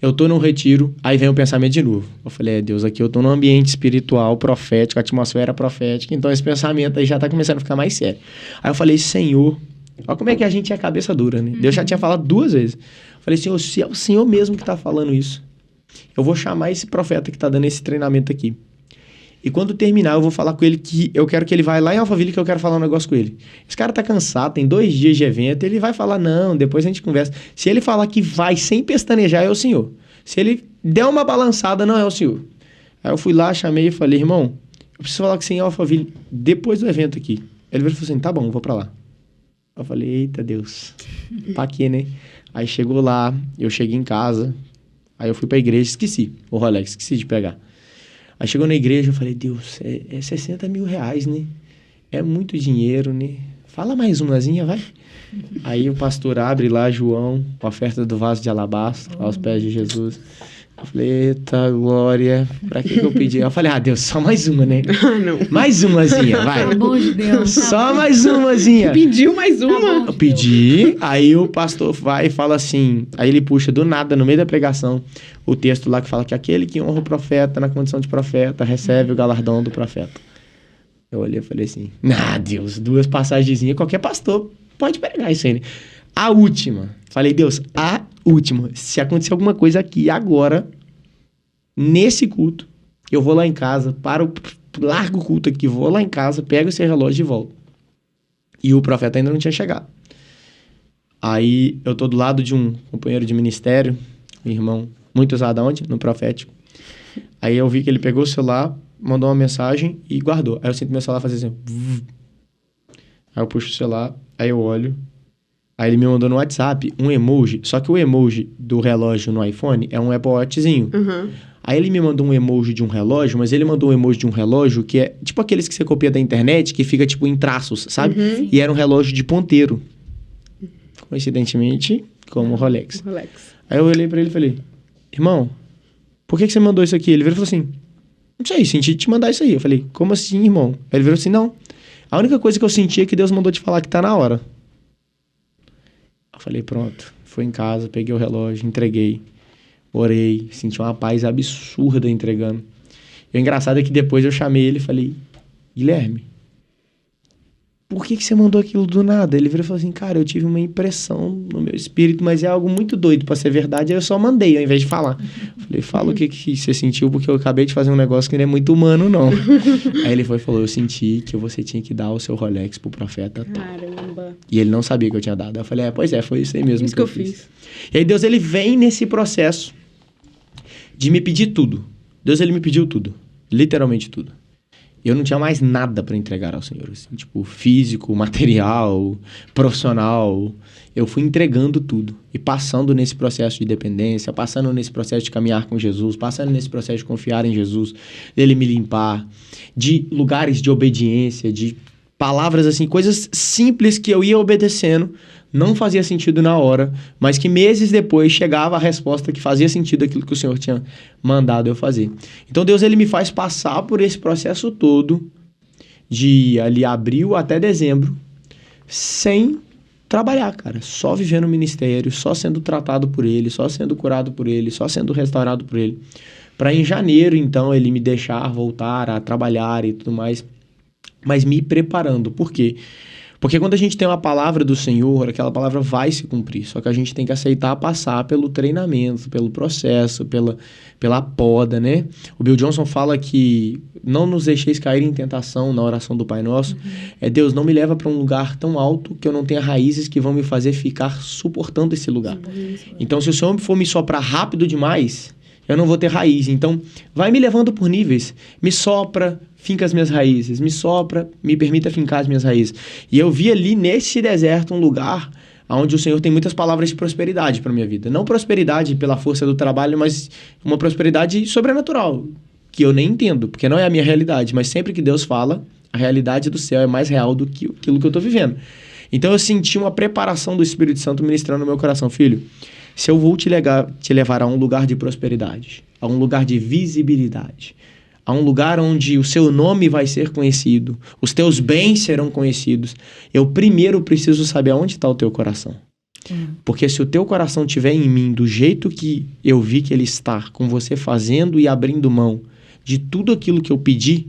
eu tô num retiro, aí vem o pensamento de novo. Eu falei, Deus, aqui eu tô num ambiente espiritual, profético, atmosfera profética, então esse pensamento aí já tá começando a ficar mais sério. Aí eu falei, Senhor, olha como é que a gente é cabeça dura, né? Deus já tinha falado 2 vezes. Eu falei, Senhor, se é o Senhor mesmo que tá falando isso, eu vou chamar esse profeta que tá dando esse treinamento aqui. E quando terminar, eu vou falar com ele que eu quero que ele vá lá em Alphaville, que eu quero falar um negócio com ele. Esse cara tá cansado, tem 2 dias de evento, ele vai falar, não, depois a gente conversa. Se ele falar que vai sem pestanejar, é o Senhor. Se ele der uma balançada, não é o Senhor. Aí eu fui lá, chamei e falei, irmão, eu preciso falar com você em Alphaville depois do evento aqui. Ele falou assim, tá bom, vou pra lá. Eu falei, eita Deus, pra quê, né? Aí chegou lá, eu cheguei em casa, aí eu fui pra igreja, esqueci o Rolex, esqueci de pegar. Aí chegou na igreja, eu falei, Deus, é 60 mil reais, né? É muito dinheiro, né? Fala mais umazinha, vai. Aí o pastor abre lá, João, com a oferta do vaso de alabastro, aos pés de Jesus. Eu falei, eita glória, pra que eu pedi? Eu falei, Deus, só mais uma, né? Não. Mais umazinha, vai. Tá bom de Deus. Só mais umazinha. Pediu mais uma? Eu pedi, aí o pastor vai e fala assim, aí ele puxa do nada, no meio da pregação, o texto lá que fala que aquele que honra o profeta na condição de profeta recebe o galardão do profeta. Eu olhei e falei assim, Deus, 2 passagenzinhas, qualquer pastor pode pregar isso aí, né? A última, falei, Deus, a última, se acontecer alguma coisa aqui agora, nesse culto, eu vou lá em casa, largo o culto aqui, vou lá em casa, pego esse relógio e volto. E o profeta ainda não tinha chegado. Aí eu tô do lado de um companheiro de ministério, um irmão muito usado aonde? No profético. Aí eu vi que ele pegou o celular, mandou uma mensagem e guardou. Aí eu sinto meu celular fazer assim. Aí eu puxo o celular, aí eu olho. Aí ele me mandou no WhatsApp um emoji. Só que o emoji do relógio no iPhone é um Apple Watchzinho. Uhum. Aí ele me mandou um emoji de um relógio, mas ele mandou um emoji de um relógio que é tipo aqueles que você copia da internet, que fica tipo em traços, sabe? Uhum. E era um relógio de ponteiro. Coincidentemente, como o Rolex. Aí eu olhei pra ele e falei, irmão, por que você mandou isso aqui? Ele virou e falou assim, não sei, senti te mandar isso aí. Eu falei, como assim, irmão? Aí ele virou assim, não. A única coisa que eu senti é que Deus mandou te falar que tá na hora. Eu falei, pronto. Fui em casa, peguei o relógio, entreguei. Orei, senti uma paz absurda entregando. E o engraçado é que depois eu chamei ele e falei, Guilherme, por que você mandou aquilo do nada? Ele virou e falou assim, cara, eu tive uma impressão no meu espírito, mas é algo muito doido pra ser verdade, aí eu só mandei, ao invés de falar. Eu falei, fala o que você sentiu, porque eu acabei de fazer um negócio que não é muito humano, não. Aí ele foi e falou, eu senti que você tinha que dar o seu Rolex pro profeta tal. Caramba. E ele não sabia que eu tinha dado. Eu falei, pois é, foi isso aí mesmo Isso que eu fiz. E aí Deus, ele vem nesse processo de me pedir tudo. Deus, ele me pediu tudo. Literalmente tudo. Eu não tinha mais nada para entregar ao Senhor, assim, tipo, físico, material, profissional. Eu fui entregando tudo e passando nesse processo de dependência, passando nesse processo de caminhar com Jesus, passando nesse processo de confiar em Jesus, dele me limpar, de lugares de obediência, de palavras assim, coisas simples que eu ia obedecendo, não fazia sentido na hora, mas que meses depois chegava a resposta que fazia sentido aquilo que o Senhor tinha mandado eu fazer. Então Deus, ele me faz passar por esse processo todo de ali abril até dezembro, sem trabalhar, cara, só vivendo o ministério, só sendo tratado por ele, só sendo curado por ele, só sendo restaurado por ele, para em janeiro, então, ele me deixar voltar a trabalhar e tudo mais, mas me preparando. Por quê? Porque quando a gente tem uma palavra do Senhor, aquela palavra vai se cumprir. Só que a gente tem que aceitar passar pelo treinamento, pelo processo, pela poda, né? O Bill Johnson fala que não nos deixeis cair em tentação na oração do Pai Nosso. Deus, não me leva para um lugar tão alto que eu não tenha raízes que vão me fazer ficar suportando esse lugar. Então, se o Senhor for me soprar rápido demais, eu não vou ter raiz. Então, vai me levando por níveis. Me sopra, finca as minhas raízes. Me sopra, me permita fincar as minhas raízes. E eu vi ali nesse deserto um lugar onde o Senhor tem muitas palavras de prosperidade para minha vida. Não prosperidade pela força do trabalho, mas uma prosperidade sobrenatural, que eu nem entendo, porque não é a minha realidade. Mas sempre que Deus fala, a realidade do céu é mais real do que aquilo que eu estou vivendo. Então, eu senti uma preparação do Espírito Santo ministrando no meu coração. Filho, Se eu vou te levar a um lugar de prosperidade, a um lugar de visibilidade, a um lugar onde o seu nome vai ser conhecido, os teus bens serão conhecidos, eu primeiro preciso saber aonde está o teu coração. Porque se o teu coração estiver em mim do jeito que eu vi que ele está, com você fazendo e abrindo mão de tudo aquilo que eu pedi,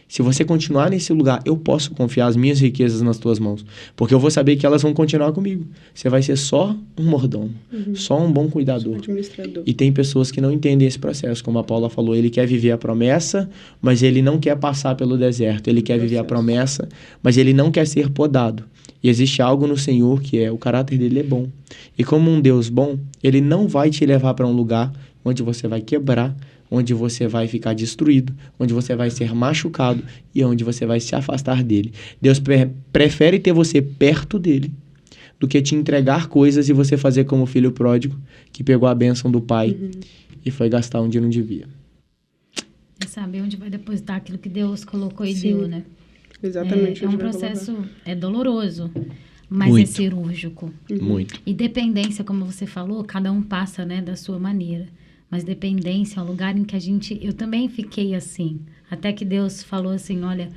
se você continuar nesse lugar, eu posso confiar as minhas riquezas nas tuas mãos. Porque eu vou saber que elas vão continuar comigo. Você vai ser só um mordomo, só um bom cuidador. Administrador. E tem pessoas que não entendem esse processo. Como a Paula falou, ele quer viver a promessa, mas ele não quer passar pelo deserto. Ele quer viver a promessa, mas ele não quer ser podado. E existe algo no Senhor que o caráter dele é bom. E como um Deus bom, ele não vai te levar para um lugar onde você vai quebrar, onde você vai ficar destruído, onde você vai ser machucado e onde você vai se afastar dele. Deus prefere ter você perto dele do que te entregar coisas e você fazer como o filho pródigo, que pegou a bênção do pai e foi gastar onde não devia. É saber onde vai depositar aquilo que Deus colocou e deu, né? Exatamente. É um processo, doloroso, mas Muito. é cirúrgico. Muito. E dependência, como você falou, cada um passa, né, da sua maneira. Mas dependência é um lugar em que eu também fiquei assim. Até que Deus falou assim, olha,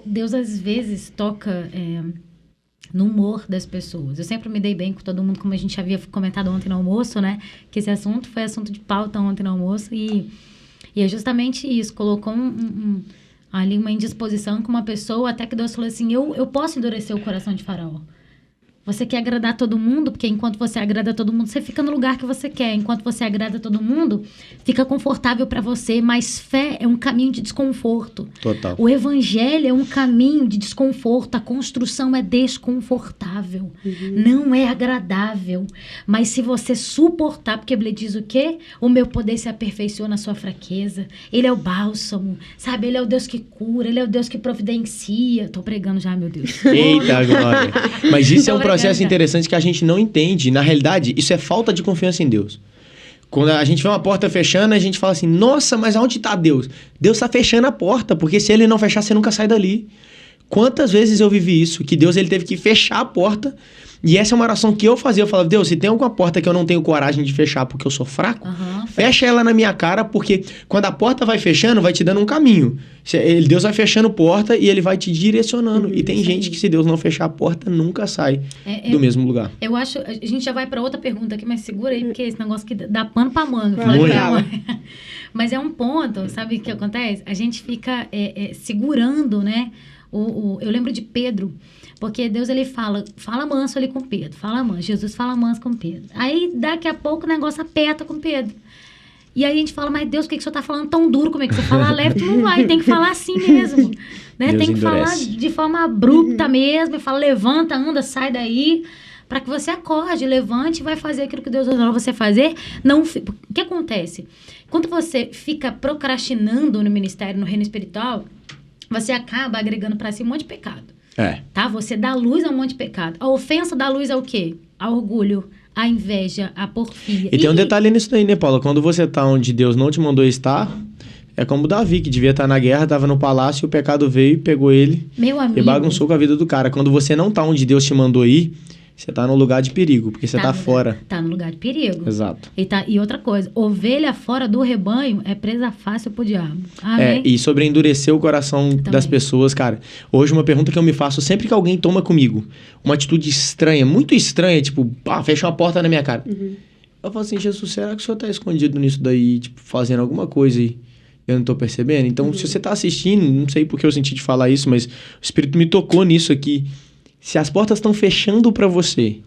Deus às vezes toca no humor das pessoas. Eu sempre me dei bem com todo mundo, como a gente havia comentado ontem no almoço, né? Que esse assunto foi assunto de pauta ontem no almoço. E é justamente isso, colocou ali uma indisposição com uma pessoa, até que Deus falou assim, eu posso endurecer o coração de Faraó. Você quer agradar todo mundo, porque enquanto você agrada todo mundo, você fica no lugar que você quer. Enquanto você agrada todo mundo, fica confortável para você. Mas fé é um caminho de desconforto. Total. O evangelho é um caminho de desconforto. A construção é desconfortável. Não é agradável. Mas se você suportar, porque a Bíblia diz o quê? O meu poder se aperfeiçoa na sua fraqueza. Ele é o bálsamo, sabe? Ele é o Deus que cura, ele é o Deus que providencia. Tô pregando já, meu Deus. Eita, glória. Mas isso é um processo Obrigada. interessante que a gente não entende. Na realidade, isso é falta de confiança em Deus. Quando a gente vê uma porta fechando, a gente fala assim, nossa, mas aonde está Deus? Deus está fechando a porta, porque se ele não fechar, você nunca sai dali. Quantas vezes eu vivi isso? Que Deus ele teve que fechar a porta. E essa é uma oração que eu fazia. Eu falava, Deus, se tem alguma porta que eu não tenho coragem de fechar porque eu sou fraco, fecha ela na minha cara, porque quando a porta vai fechando, vai te dando um caminho. Deus vai fechando porta e ele vai te direcionando. E tem gente que se Deus não fechar a porta, nunca sai do mesmo lugar. Eu acho... A gente já vai para outra pergunta aqui, mas segura aí, porque esse negócio que dá pano para manga. Mas é um ponto, sabe o que acontece? A gente fica segurando, né? Eu lembro de Pedro, porque Deus ele fala manso ali com Pedro, fala manso, Jesus fala manso com Pedro. Aí daqui a pouco o negócio aperta com Pedro. E aí a gente fala, mas Deus, por que o senhor tá falando tão duro? Como é que você fala leve? Tu não vai, tem que falar assim mesmo. Né? Tem que falar de forma abrupta mesmo, fala levanta, anda, sai daí, para que você acorde, levante e vai fazer aquilo que Deus ordenou você fazer. O que acontece? Quando você fica procrastinando no ministério, no reino espiritual, você acaba agregando para si um monte de pecado. Tá? Você dá luz a um monte de pecado. A ofensa dá luz ao quê? Ao orgulho, à inveja, à porfia. E tem um detalhe nisso daí, né, Paula? Quando você tá onde Deus não te mandou estar, é como Davi, que devia estar na guerra, tava no palácio, e o pecado veio e pegou ele. Meu amigo. E bagunçou com a vida do cara. Quando você não tá onde Deus te mandou ir, você tá no lugar de perigo, porque você tá fora. Tá no lugar de perigo. Exato. E outra coisa, ovelha fora do rebanho é presa fácil pro diabo. Amém? E sobre endurecer o coração das pessoas, cara. Hoje uma pergunta que eu me faço sempre que alguém toma comigo uma atitude estranha, muito estranha, tipo, fecha uma porta na minha cara. Eu falo assim, Jesus, será que o senhor tá escondido nisso daí, tipo, fazendo alguma coisa e eu não tô percebendo? Então, se você tá assistindo, não sei porque eu senti de falar isso, mas o Espírito me tocou nisso aqui. Se as portas estão fechando para você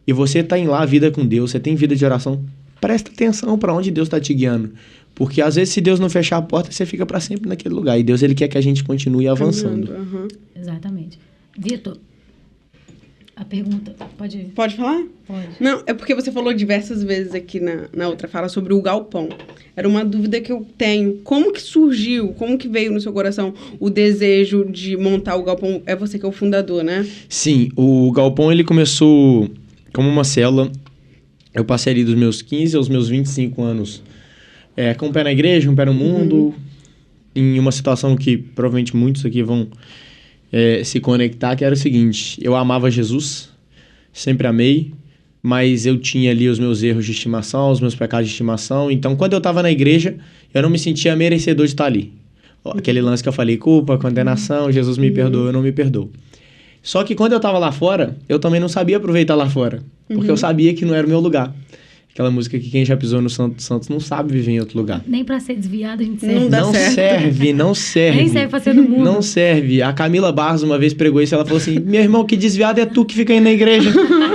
e você tá em lá a vida com Deus, você tem vida de oração, presta atenção para onde Deus tá te guiando. Porque às vezes se Deus não fechar a porta, você fica para sempre naquele lugar. E Deus ele quer que a gente continue avançando. Exatamente. Vitor, a pergunta, Pode falar? Pode. Não, é porque você falou diversas vezes aqui na outra fala sobre o galpão. Era uma dúvida que eu tenho. Como que surgiu, como que veio no seu coração o desejo de montar o galpão? É você que é o fundador, né? Sim, o galpão ele começou como uma célula. Eu passei ali dos meus 15 aos meus 25 anos com um pé na igreja, um pé no mundo, em uma situação que provavelmente muitos aqui vão se conectar, que era o seguinte: eu amava Jesus, sempre amei, mas eu tinha ali os meus erros de estimação, os meus pecados de estimação. Então, quando eu estava na igreja, eu não me sentia merecedor de estar ali. Aquele lance que eu falei, culpa, condenação, Jesus me perdoa, eu não me perdoo. Só que quando eu estava lá fora, eu também não sabia aproveitar lá fora, porque eu sabia que não era o meu lugar. Aquela música que quem já pisou no Santos não sabe viver em outro lugar. Nem pra ser desviado a gente serve. Não serve. Nem serve pra ser do mundo. Não serve. A Camila Barros uma vez pregou isso, ela falou assim, meu irmão, que desviado é tu que fica aí na igreja.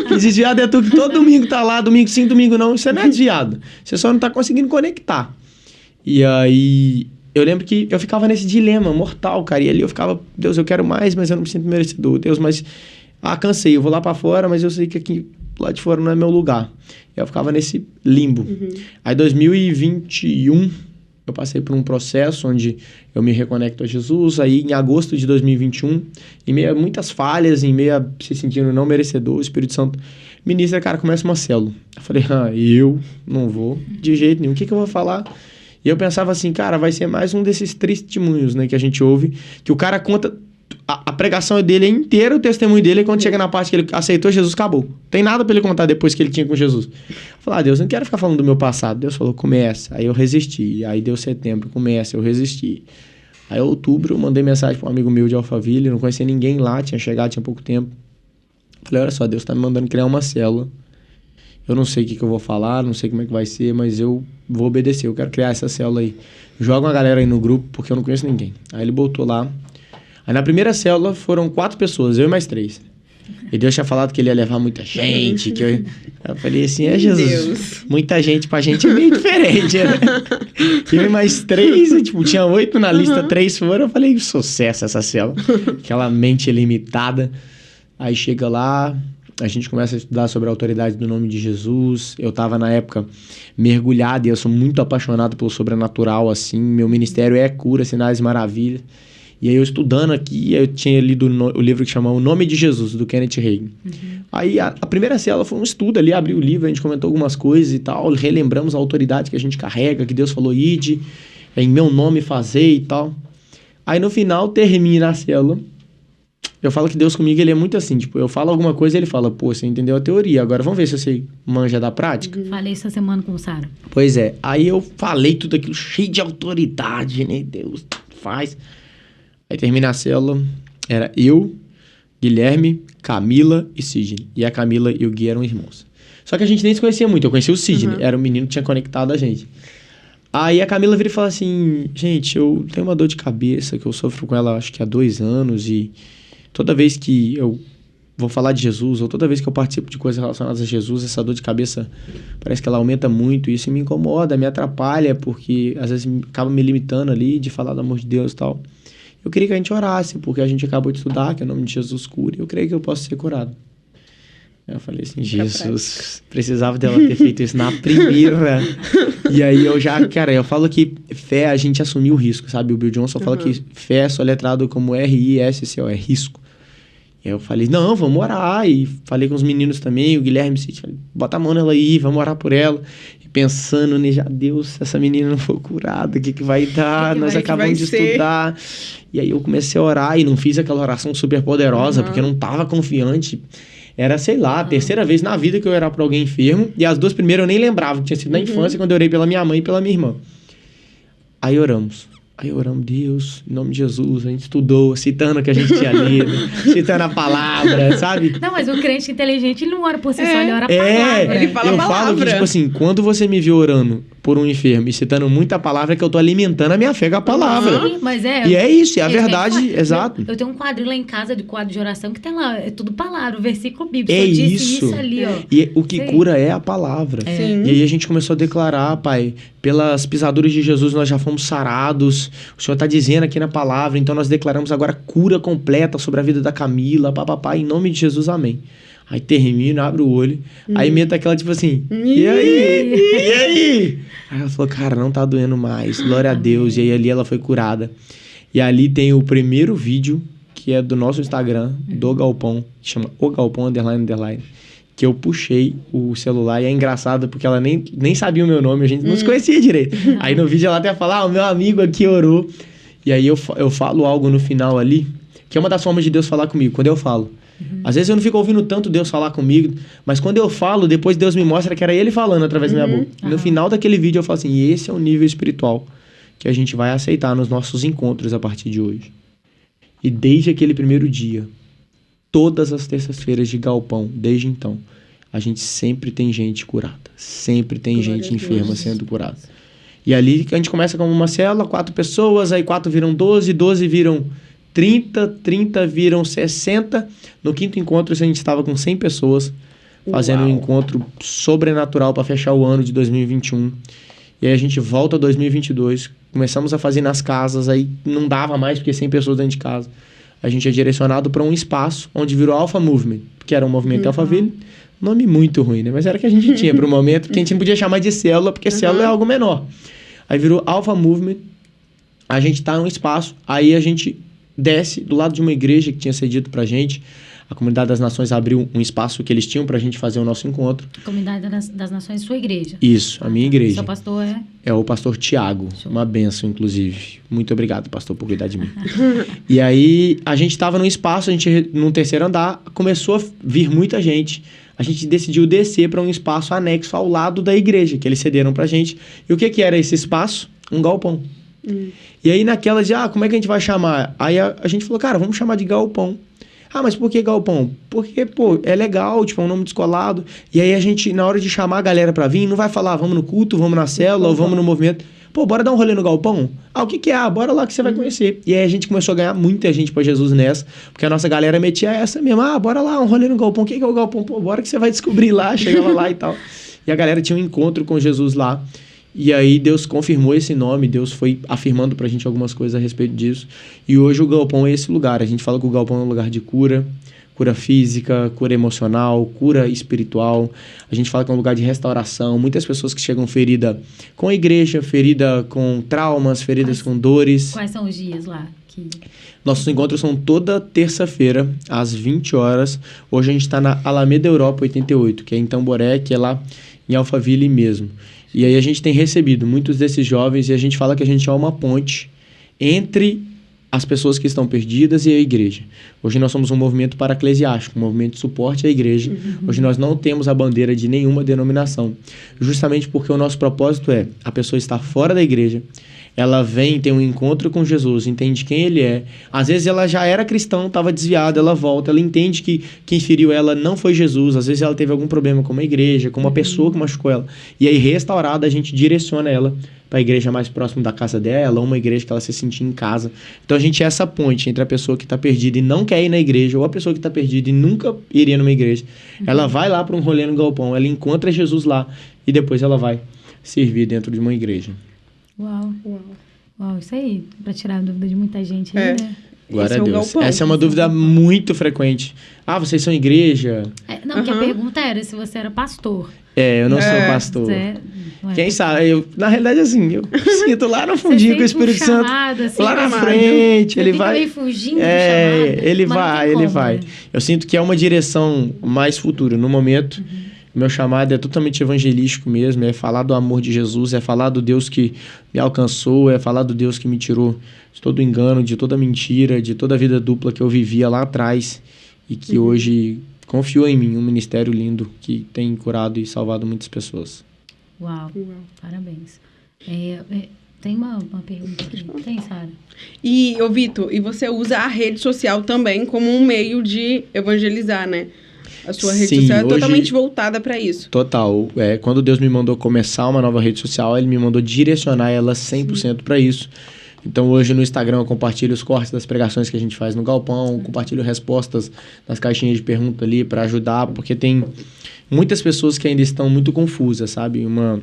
Que desviado é tu que todo domingo tá lá, domingo sim, domingo não. Você não é desviado. Você só não tá conseguindo conectar. E aí, eu lembro que eu ficava nesse dilema mortal, cara. E ali eu ficava, Deus, eu quero mais, mas eu não me sinto merecedor. Deus, mas... cansei, eu vou lá pra fora, mas eu sei que aqui lá de fora não é meu lugar. Eu ficava nesse limbo. Aí, 2021, eu passei por um processo onde eu me reconecto a Jesus. Aí, em agosto de 2021, em meio a muitas falhas, em meio a se sentindo não merecedor, o Espírito Santo ministra, cara, começa uma célula. Eu falei, eu não vou de jeito nenhum. O que eu vou falar? E eu pensava assim, cara, vai ser mais um desses testemunhos, né, que a gente ouve, que o cara conta... A pregação dele é inteira, o testemunho dele, e quando chega na parte que ele aceitou Jesus, acabou. Tem nada pra ele contar depois que ele tinha com Jesus. Eu falei, Deus, eu não quero ficar falando do meu passado. Deus falou, começa. Aí eu resisti. Aí deu setembro, começa, eu resisti. Aí outubro, eu mandei mensagem pra um amigo meu de Alphaville, não conhecia ninguém lá, tinha chegado, tinha pouco tempo. Falei, olha só, Deus tá me mandando criar uma célula. Eu não sei o que eu vou falar, não sei como é que vai ser, mas eu vou obedecer, eu quero criar essa célula aí. Joga uma galera aí no grupo, porque eu não conheço ninguém. Aí ele botou lá. Aí na primeira célula foram 4 pessoas, eu e mais 3. E Deus tinha falado que ele ia levar muita gente. Que eu falei assim, Jesus, Deus. Muita gente pra gente é meio diferente, né? Eu e mais 3, e, tipo, tinha 8 na lista, 3 foram. Eu falei, sucesso essa célula. Aquela mente ilimitada. Aí chega lá, a gente começa a estudar sobre a autoridade do nome de Jesus. Eu tava na época mergulhado e eu sou muito apaixonado pelo sobrenatural, assim. Meu ministério é cura, sinais e maravilhas. E aí eu estudando aqui, eu tinha lido o livro que chama O Nome de Jesus, do Kenneth Hagin. Aí a primeira célula foi um estudo ali, abri o livro, a gente comentou algumas coisas e tal, relembramos a autoridade que a gente carrega, que Deus falou, ide, em meu nome fazei e tal. Aí no final, termina a célula, eu falo que Deus comigo, ele é muito assim, tipo, eu falo alguma coisa e ele fala, pô, você entendeu a teoria, agora vamos ver se você manja da prática. Falei essa semana com o Sara. Pois é, aí eu falei tudo aquilo cheio de autoridade, né, Deus faz... Aí termina a célula, era eu, Guilherme, Camila e Sidney. E a Camila e o Gui eram irmãos. Só que a gente nem se conhecia muito, eu conhecia o Sidney, era um menino que tinha conectado a gente. Aí a Camila vira e fala assim, gente, eu tenho uma dor de cabeça que eu sofro com ela acho que há 2 anos e toda vez que eu vou falar de Jesus ou toda vez que eu participo de coisas relacionadas a Jesus, essa dor de cabeça parece que ela aumenta muito e isso me incomoda, me atrapalha, porque às vezes acaba me limitando ali de falar do amor de Deus e tal. Eu queria que a gente orasse, porque a gente acabou de estudar que o nome de Jesus cura. Eu creio que eu posso ser curado. Eu falei assim, Jesus, precisava dela ter feito isso na primeira. E aí eu já, cara, eu falo que fé, a gente assumiu o risco, sabe? O Bill Johnson fala que fé é soletrado como R-I-S-C-O, é risco. E aí eu falei, não, vamos orar. E falei com os meninos também, o Guilherme, falei, bota a mão nela aí, vamos orar por ela. E pensando, né, já Deus, se essa menina não for curada, o que vai dar? Nós acabamos de estudar. E aí eu comecei a orar e não fiz aquela oração super poderosa, porque eu não tava confiante. Era, sei lá, a terceira vez na vida que eu orar por alguém enfermo. E as 2 primeiras eu nem lembrava, que tinha sido na infância, quando eu orei pela minha mãe e pela minha irmã. Aí oramos, Deus, em nome de Jesus, a gente estudou, citando o que a gente tinha lido, citando a palavra, sabe? Não, mas o crente inteligente, ele não ora por si só, ele ora a palavra. Ele fala a palavra. Eu falo que, tipo assim, quando você me vê orando por um enfermo e citando muita palavra, é que eu tô alimentando a minha fé com a palavra. Sim, mas E é isso, é a verdade, exato. Eu tenho um quadrinho lá em casa, de quadro de oração, que tem lá, é tudo palavra, o versículo bíblico. É eu disse isso ali, ó. E o que cura é a palavra. Sim. E aí a gente começou a declarar, Pai, pelas pisaduras de Jesus nós já fomos sarados. O Senhor está dizendo aqui na palavra, então nós declaramos agora cura completa sobre a vida da Camila, papapá, em nome de Jesus, amém. Aí termina, abre o olho, aí meta aquela tipo assim, e aí? E aí? Aí ela falou, cara, não tá doendo mais, glória a Deus. E aí ali ela foi curada. E ali tem o primeiro vídeo, que é do nosso Instagram, do Galpão, que chama O Galpão, __, que eu puxei o celular, e é engraçado porque ela nem sabia o meu nome, a gente não se conhecia direito. Aí no vídeo ela até fala, o meu amigo aqui orou. E aí eu falo algo no final ali, que é uma das formas de Deus falar comigo. Quando eu falo, Às vezes eu não fico ouvindo tanto Deus falar comigo, mas quando eu falo, depois Deus me mostra que era Ele falando através da minha boca. No final daquele vídeo eu falo assim, esse é o nível espiritual que a gente vai aceitar nos nossos encontros a partir de hoje. E desde aquele primeiro dia, todas as terças-feiras de galpão, desde então, a gente sempre tem gente curada. Sempre tem gente enferma sendo curada. E ali a gente começa como uma célula, 4 pessoas, aí 4 viram 12, 12 viram 30, 30 viram 60. No 5º encontro, a gente estava com 100 pessoas, fazendo um encontro sobrenatural para fechar o ano de 2021. E aí a gente volta a 2022, começamos a fazer nas casas, aí não dava mais, porque 100 pessoas dentro de casa. A gente é direcionado para um espaço onde virou Alpha Movement, que era um movimento Alphaville. Nome muito ruim, né? Mas era o que a gente tinha para o momento, porque a gente não podia chamar de célula, porque célula é algo menor. Aí virou Alpha Movement, a gente tá num espaço, aí a gente desce do lado de uma igreja que tinha cedido pra gente. A Comunidade das Nações abriu um espaço que eles tinham pra gente fazer o nosso encontro. A Comunidade das Nações, sua igreja? Isso, a minha igreja. Seu pastor é? É o pastor Tiago, uma bênção, inclusive. Muito obrigado, pastor, por cuidar de mim. E aí, a gente tava num espaço, a gente, num 3º andar, começou a vir muita gente. A gente decidiu descer para um espaço anexo ao lado da igreja, que eles cederam pra gente. E o que era esse espaço? Um galpão. E aí, naquela de, como é que a gente vai chamar? Aí a gente falou, cara, vamos chamar de galpão. Mas por que galpão? Porque, é legal, tipo, é um nome descolado. E aí a gente, na hora de chamar a galera pra vir, não vai falar, vamos no culto, vamos na célula, ou vamos no movimento. Bora dar um rolê no galpão? O que é? Bora lá que você vai conhecer. E aí a gente começou a ganhar muita gente pra Jesus nessa, porque a nossa galera metia essa mesmo, bora lá, um rolê no galpão. O que é o galpão? Bora que você vai descobrir lá, chegava lá e tal. E a galera tinha um encontro com Jesus lá. E aí Deus confirmou esse nome, Deus foi afirmando pra gente algumas coisas a respeito disso. E hoje o galpão é esse lugar. A gente fala que o galpão é um lugar de cura, cura física, cura emocional, cura espiritual. A gente fala que é um lugar de restauração. Muitas pessoas que chegam ferida com a igreja, ferida com traumas, feridas com dores. Quais são os dias lá? Nossos encontros são toda terça-feira, às 20 horas. Hoje a gente está na Alameda Europa 88, que é em Tamboré, que é lá em Alphaville mesmo. E aí a gente tem recebido muitos desses jovens e a gente fala que a gente é uma ponte entre as pessoas que estão perdidas e a igreja. Hoje nós somos um movimento paraclesiástico, um movimento de suporte à igreja. Hoje nós não temos a bandeira de nenhuma denominação, justamente porque o nosso propósito é a pessoa estar fora da igreja, ela vem, tem um encontro com Jesus, entende quem ele é. Às vezes ela já era cristã, estava desviada, ela volta, ela entende que quem feriu ela não foi Jesus. Às vezes ela teve algum problema com uma igreja, com uma pessoa que machucou ela. E aí, restaurada, a gente direciona ela para a igreja mais próxima da casa dela, ou uma igreja que ela se sentir em casa. Então a gente é essa ponte entre a pessoa que está perdida e não quer ir na igreja, ou a pessoa que está perdida e nunca iria numa igreja. Ela vai lá para um rolê no galpão, ela encontra Jesus lá e depois ela vai servir dentro de uma igreja. Uau, isso aí, para tirar a dúvida de muita gente aí, né? Glória a Deus. Essa é uma dúvida muito frequente. Vocês são igreja? Não, porque a pergunta era se você era pastor. Eu não sou pastor. Quem sabe? Na realidade, assim, eu sinto lá no fundinho com o Espírito Santo. Assim, lá na frente, ele vai. Meio fugindo do chamado, ele vai. Eu sinto que é uma direção mais futura. No momento, meu chamado é totalmente evangelístico mesmo. É falar do amor de Jesus, é falar do Deus que me alcançou, é falar do Deus que me tirou de todo engano, de toda mentira, de toda a vida dupla que eu vivia lá atrás e que hoje confiou em mim, um ministério lindo que tem curado e salvado muitas pessoas. Uau. Parabéns. Tem uma pergunta aqui. Tem, Sara? E, Vitor, e você usa a rede social também como um meio de evangelizar, né? A sua rede social é totalmente voltada para isso. Total. Quando Deus me mandou começar uma nova rede social, Ele me mandou direcionar ela 100% para isso. Então, hoje no Instagram eu compartilho os cortes das pregações que a gente faz no galpão, compartilho respostas nas caixinhas de pergunta ali para ajudar, porque tem muitas pessoas que ainda estão muito confusas, sabe? Uma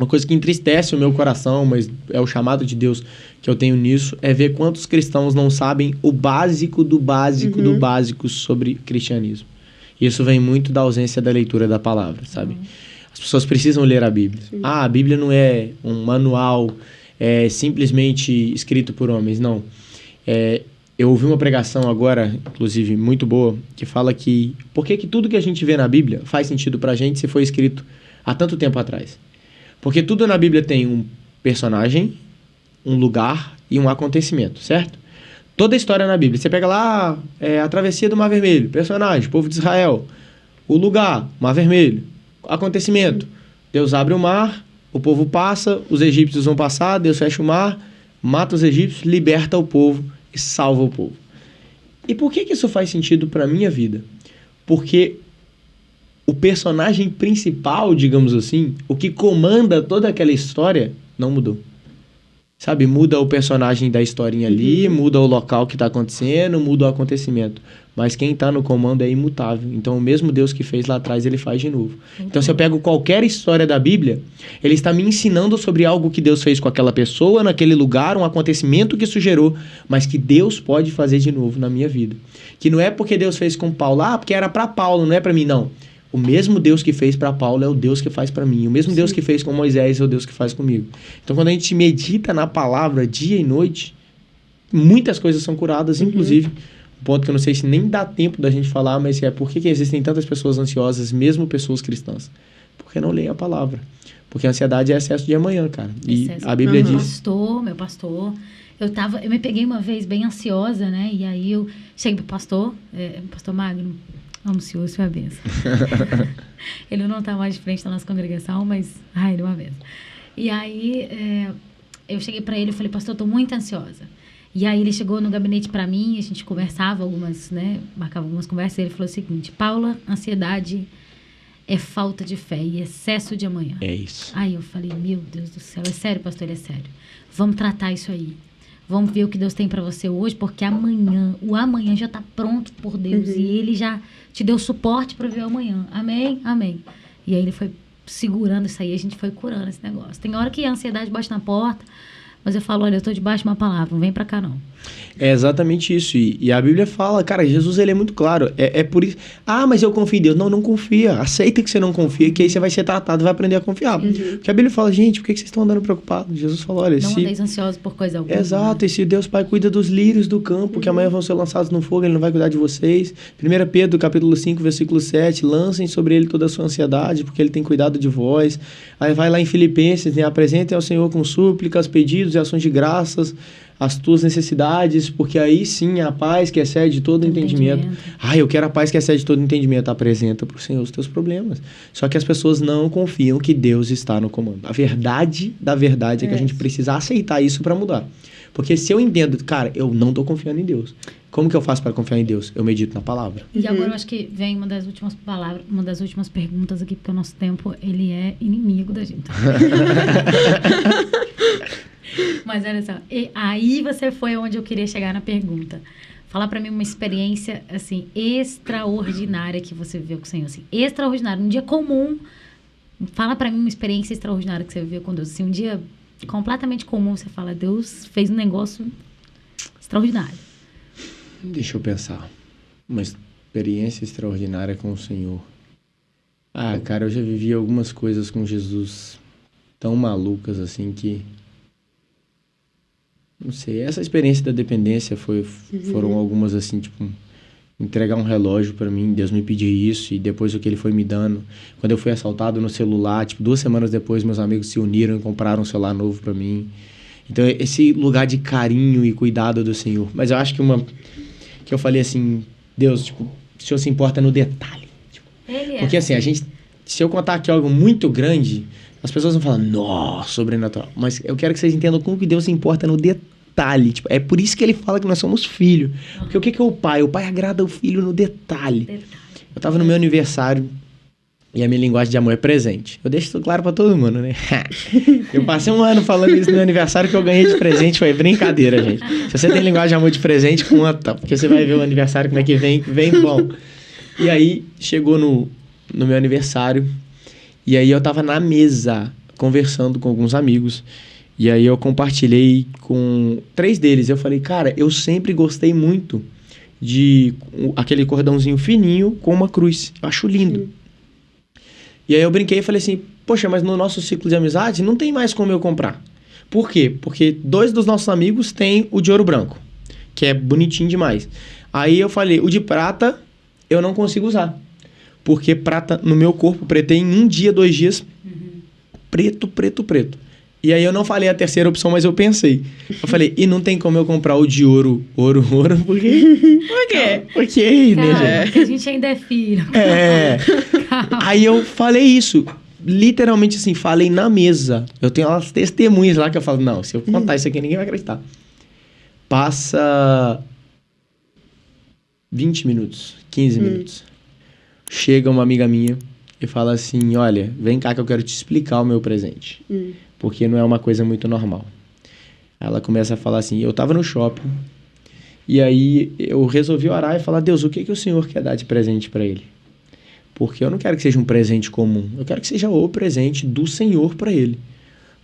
coisa que entristece o meu coração, mas é o chamado de Deus que eu tenho nisso, é ver quantos cristãos não sabem o básico do básico do básico sobre cristianismo. Isso vem muito da ausência da leitura da palavra, sabe? As pessoas precisam ler a Bíblia. A Bíblia não é um manual simplesmente escrito por homens, não. Eu ouvi uma pregação agora, inclusive, muito boa, que fala que por que tudo que a gente vê na Bíblia faz sentido pra gente se foi escrito há tanto tempo atrás? Porque tudo na Bíblia tem um personagem, um lugar e um acontecimento, certo? Toda a história na Bíblia. Você pega lá, a travessia do Mar Vermelho, personagem, povo de Israel. O lugar, Mar Vermelho. Acontecimento. Deus abre o mar, o povo passa, os egípcios vão passar, Deus fecha o mar, mata os egípcios, liberta o povo e salva o povo. E por que isso faz sentido para a minha vida? Porque o personagem principal, digamos assim, o que comanda toda aquela história, não mudou. Sabe, muda o personagem da historinha ali, muda o local que está acontecendo, muda o acontecimento. Mas quem está no comando é imutável. Então, o mesmo Deus que fez lá atrás, ele faz de novo. Então, se eu pego qualquer história da Bíblia, ele está me ensinando sobre algo que Deus fez com aquela pessoa, naquele lugar, um acontecimento que isso gerou, mas que Deus pode fazer de novo na minha vida. Que não é porque Deus fez com Paulo, porque era para Paulo, não é para mim, não. O mesmo Deus que fez para Paulo é o Deus que faz para mim. O mesmo Deus que fez com Moisés é o Deus que faz comigo. Então, quando a gente medita na palavra dia e noite, muitas coisas são curadas, inclusive, um ponto que eu não sei se nem dá tempo da gente falar, mas por que existem tantas pessoas ansiosas, mesmo pessoas cristãs? Porque não leem a palavra. Porque a ansiedade é excesso de amanhã, cara. E a Bíblia diz... Meu pastor, eu me peguei uma vez bem ansiosa, né? E aí eu cheguei pro pastor Magno, amo o senhor, isso é a benção. Ele não tá mais de frente da nossa congregação, mas, ele é uma benção. E aí, eu cheguei para ele e falei, pastor, eu tô muito ansiosa. E aí ele chegou no gabinete para mim, a gente conversava marcava algumas conversas, e ele falou o seguinte, Paula, ansiedade é falta de fé e excesso de amanhã. É isso. Aí eu falei, meu Deus do céu, é sério, pastor, ele é sério. Vamos tratar isso aí. Vamos ver o que Deus tem para você hoje, porque o amanhã já está pronto por Deus. E Ele já te deu suporte para ver o amanhã. Amém? Amém. E aí Ele foi segurando isso aí, a gente foi curando esse negócio. Tem hora que a ansiedade bate na porta, mas eu falo, olha, eu estou debaixo de uma palavra, não vem para cá não. É exatamente isso. E a Bíblia fala, cara, Jesus ele é muito claro. É por isso. Mas eu confio em Deus. Não confia. Aceita que você não confia, que aí você vai ser tratado e vai aprender a confiar. Porque a Bíblia fala, gente, por que vocês estão andando preocupados? Jesus falou, olha... Não andeis ansiosos por coisa alguma. Exato. E se Deus Pai cuida dos lírios do campo, que amanhã vão ser lançados no fogo, Ele não vai cuidar de vocês. 1 Pedro, capítulo 5, versículo 7, lancem sobre Ele toda a sua ansiedade, porque Ele tem cuidado de vós. Aí vai lá em Filipenses, apresentem ao Senhor com súplicas, pedidos e ações de graças, as tuas necessidades, porque aí sim a paz que excede todo entendimento. Eu quero a paz que excede todo entendimento. Apresenta para o Senhor os teus problemas. Só que as pessoas não confiam que Deus está no comando. A verdade da verdade é que a gente precisa aceitar isso para mudar. Porque se eu entendo, cara, eu não estou confiando em Deus. Como que eu faço para confiar em Deus? Eu medito na palavra. E agora eu acho que vem uma das últimas perguntas aqui, porque o nosso tempo, ele é inimigo da gente. Mas olha só, aí você foi onde eu queria chegar na pergunta. Fala pra mim uma experiência, assim, extraordinária que você viveu com o Senhor, assim, extraordinária, um dia comum. Fala pra mim uma experiência extraordinária que você viveu com Deus, assim, um dia completamente comum, você fala, Deus fez um negócio extraordinário. Deixa eu pensar. Uma experiência extraordinária com o Senhor. Cara, eu já vivi algumas coisas com Jesus tão malucas, assim, que... Não sei, essa experiência da dependência foram algumas assim, tipo, entregar um relógio pra mim, Deus me pediu isso, e depois o que Ele foi me dando. Quando eu fui assaltado no celular, 2 semanas depois, meus amigos se uniram e compraram um celular novo pra mim. Então, esse lugar de carinho e cuidado do Senhor. Mas eu acho que eu falei assim, Deus, o Senhor se importa no detalhe. Porque assim, se eu contar aqui algo muito grande... As pessoas vão falar, nossa, sobrenatural. Mas eu quero que vocês entendam como que Deus se importa no detalhe. É por isso que Ele fala que nós somos filhos. Porque o que é o pai? O pai agrada o filho no detalhe. Eu tava no meu aniversário e a minha linguagem de amor é presente. Eu deixo isso claro pra todo mundo, né? Eu passei um ano falando isso no meu aniversário, que eu ganhei de presente. Foi brincadeira, gente. Se você tem linguagem de amor de presente, conta. Porque você vai ver o aniversário, como é que vem bom. E aí, chegou no meu aniversário... E aí eu tava na mesa, conversando com alguns amigos. E aí eu compartilhei com 3 deles. Eu falei, cara, eu sempre gostei muito de aquele cordãozinho fininho com uma cruz. Eu acho lindo. Sim. E aí eu brinquei e falei assim, poxa, mas no nosso ciclo de amizade não tem mais como eu comprar. Por quê? Porque 2 dos nossos amigos têm o de ouro branco, que é bonitinho demais. Aí eu falei, o de prata eu não consigo usar. Porque prata no meu corpo, preto em 1 dia, 2 dias, preto. E aí eu não falei a terceira opção, mas eu pensei. Eu falei, e não tem como eu comprar o de ouro, por quê? Por quê? Porque é igreja. Porque a gente ainda é filho. Calma. Aí eu falei isso. Literalmente assim, falei na mesa. Eu tenho umas testemunhas lá que eu falo, não, se eu contar isso aqui, ninguém vai acreditar. Passa 20 minutos, 15 minutos. Chega uma amiga minha e fala assim, olha, vem cá que eu quero te explicar o meu presente. Porque não é uma coisa muito normal. Ela começa a falar assim, eu tava no shopping, e aí eu resolvi orar e falar, Deus, o que o Senhor quer dar de presente para ele? Porque eu não quero que seja um presente comum, eu quero que seja o presente do Senhor para ele.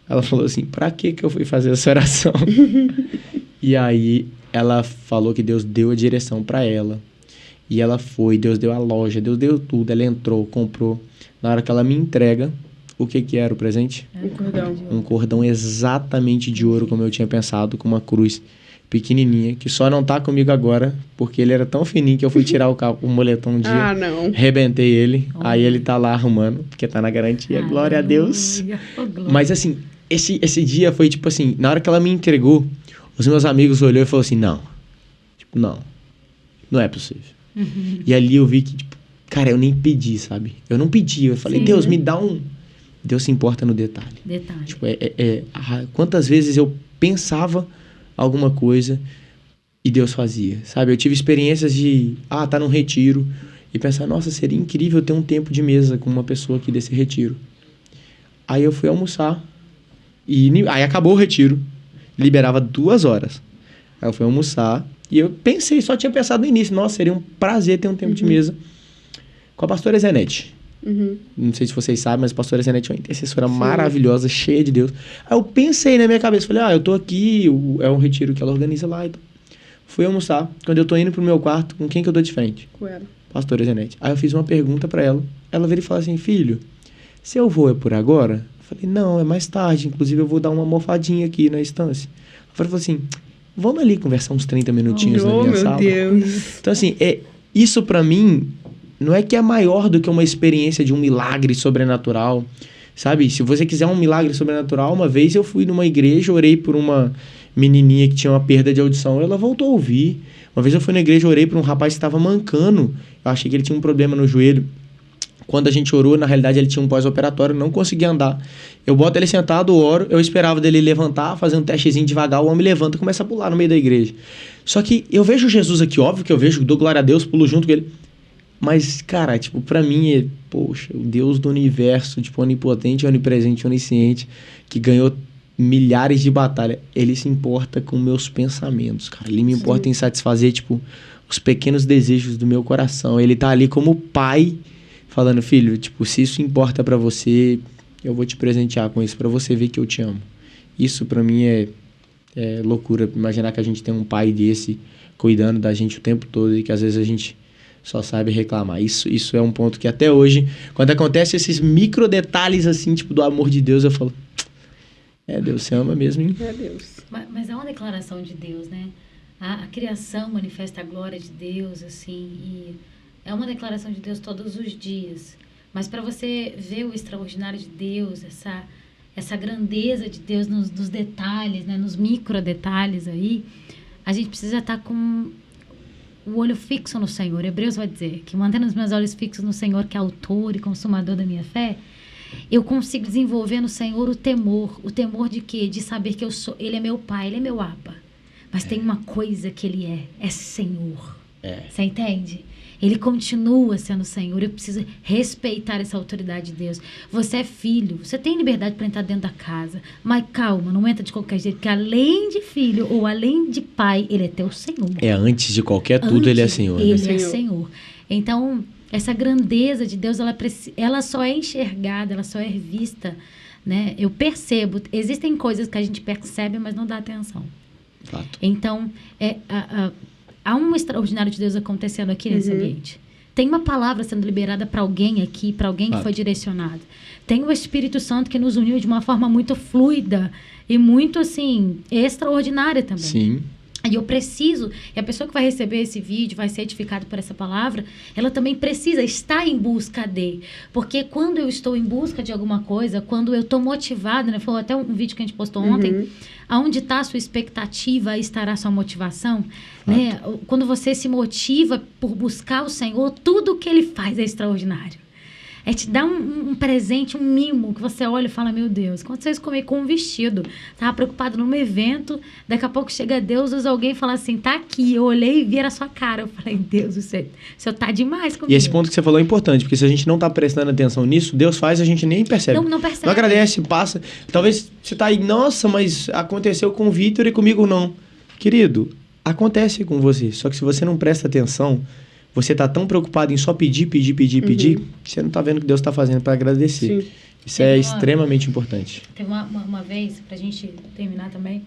Ela falou assim, pra que eu fui fazer essa oração? E aí ela falou que Deus deu a direção para ela. E ela foi, Deus deu a loja, Deus deu tudo, ela entrou, comprou. Na hora que ela me entrega, o que era o presente? Um cordão. Um cordão exatamente de ouro, como eu tinha pensado, com uma cruz pequenininha, que só não tá comigo agora, porque ele era tão fininho que eu fui tirar o moletom um dia, rebentei ele, aí ele tá lá arrumando, porque tá na garantia, glória a Deus. Mas assim, esse dia foi tipo assim, na hora que ela me entregou, os meus amigos olhou e falou assim, não é possível. E ali eu vi que, tipo, cara, eu nem pedi, sabe? Eu não pedi, eu falei, Deus, me dá um... Deus se importa no detalhe. Tipo, quantas vezes eu pensava alguma coisa e Deus fazia, sabe? Eu tive experiências de, tá num retiro e pensar, nossa, seria incrível ter um tempo de mesa com uma pessoa aqui desse retiro. Aí eu fui almoçar e aí acabou o retiro, liberava 2 horas. Aí eu fui almoçar e eu pensei, só tinha pensado no início, nossa, seria um prazer ter um tempo de mesa com a pastora Zenete. Não sei se vocês sabem, mas a pastora Zenete é uma intercessora maravilhosa, cheia de Deus. Aí eu pensei na minha cabeça, falei, eu tô aqui, é um retiro que ela organiza lá. Então. Fui almoçar, quando eu tô indo pro meu quarto, com quem que eu tô de frente? Com ela. Pastora Zenete. Aí eu fiz uma pergunta pra ela, ela veio e falou assim, filho, seu voo é por agora? Eu falei, não, é mais tarde, inclusive eu vou dar uma almofadinha aqui na estância. Eu falei assim, vamos ali conversar uns 30 minutinhos na minha sala. Deus. Então assim, isso pra mim... Não é que é maior do que uma experiência de um milagre sobrenatural, sabe? Se você quiser um milagre sobrenatural, uma vez eu fui numa igreja, orei por uma menininha que tinha uma perda de audição, ela voltou a ouvir. Uma vez eu fui na igreja, orei por um rapaz que estava mancando, eu achei que ele tinha um problema no joelho. Quando a gente orou, na realidade ele tinha um pós-operatório, não conseguia andar. Eu boto ele sentado, oro, eu esperava dele levantar, fazer um testezinho devagar, o homem levanta e começa a pular no meio da igreja. Só que eu vejo Jesus aqui, óbvio que eu vejo, dou glória a Deus, pulo junto com ele. Mas, cara, tipo, pra mim, poxa, o Deus do universo, tipo, onipotente, onipresente, onisciente, que ganhou milhares de batalhas, ele se importa com meus pensamentos, cara. Ele me importa em satisfazer, tipo, os pequenos desejos do meu coração. Ele tá ali como pai, falando, filho, tipo, se isso importa pra você, eu vou te presentear com isso, pra você ver que eu te amo. Isso, pra mim, é loucura. Imaginar que a gente tem um pai desse cuidando da gente o tempo todo e que, às vezes, a gente... só sabe reclamar. Isso é um ponto que até hoje, quando acontece esses micro detalhes assim, tipo, do amor de Deus, eu falo, Deus, você ama mesmo, hein? É Deus. Mas é uma declaração de Deus, né? A criação manifesta a glória de Deus, assim, e é uma declaração de Deus todos os dias. Mas para você ver o extraordinário de Deus, essa grandeza de Deus nos detalhes, né? Nos micro detalhes aí, a gente precisa estar com o olho fixo no Senhor. Hebreus vai dizer que mantendo os meus olhos fixos no Senhor, que é autor e consumador da minha fé, eu consigo desenvolver no Senhor o temor. O temor de quê? De saber que Ele é meu Pai, Ele é meu Abba. Mas tem uma coisa que Ele é Senhor. Você entende? Ele continua sendo Senhor. Eu preciso respeitar essa autoridade de Deus. Você é filho, você tem liberdade para entrar dentro da casa. Mas calma, não entra de qualquer jeito, porque além de filho ou além de pai, Ele é teu Senhor. Antes de qualquer tudo, Ele é Senhor. Ele é Senhor. Então, essa grandeza de Deus, ela só é enxergada, ela só é vista, né? Eu percebo, existem coisas que a gente percebe, mas não dá atenção. Fato. Então, há um extraordinário de Deus acontecendo aqui nesse ambiente. Tem uma palavra sendo liberada para alguém aqui, para alguém que foi direcionado. Tem o Espírito Santo que nos uniu de uma forma muito fluida e muito, assim, extraordinária também. Sim. E eu preciso, e a pessoa que vai receber esse vídeo, vai ser edificada por essa palavra, ela também precisa estar em busca de. Porque quando eu estou em busca de alguma coisa, quando eu estou motivada, né? Foi até um vídeo que a gente postou ontem, aonde está a sua expectativa, aí estará a sua motivação. Né? Quando você se motiva por buscar o Senhor, tudo que Ele faz é extraordinário. É te dar um presente, um mimo, que você olha e fala, meu Deus, quando vocês comer com um vestido, tava preocupado num evento, daqui a pouco chega Deus, usa alguém e fala assim, tá aqui, eu olhei e vi a sua cara, eu falei, Deus, o senhor tá demais comigo. E esse ponto que você falou é importante, porque se a gente não tá prestando atenção nisso, Deus faz, a gente nem percebe. Não percebe. Não agradece, passa. Talvez você tá aí, nossa, mas aconteceu com o Vitor e comigo não. Querido, acontece com você, só que se você não presta atenção, você tá tão preocupado em só pedir, você não tá vendo o que Deus tá fazendo para agradecer. Sim. Isso é extremamente importante. Tem uma vez, pra gente terminar também,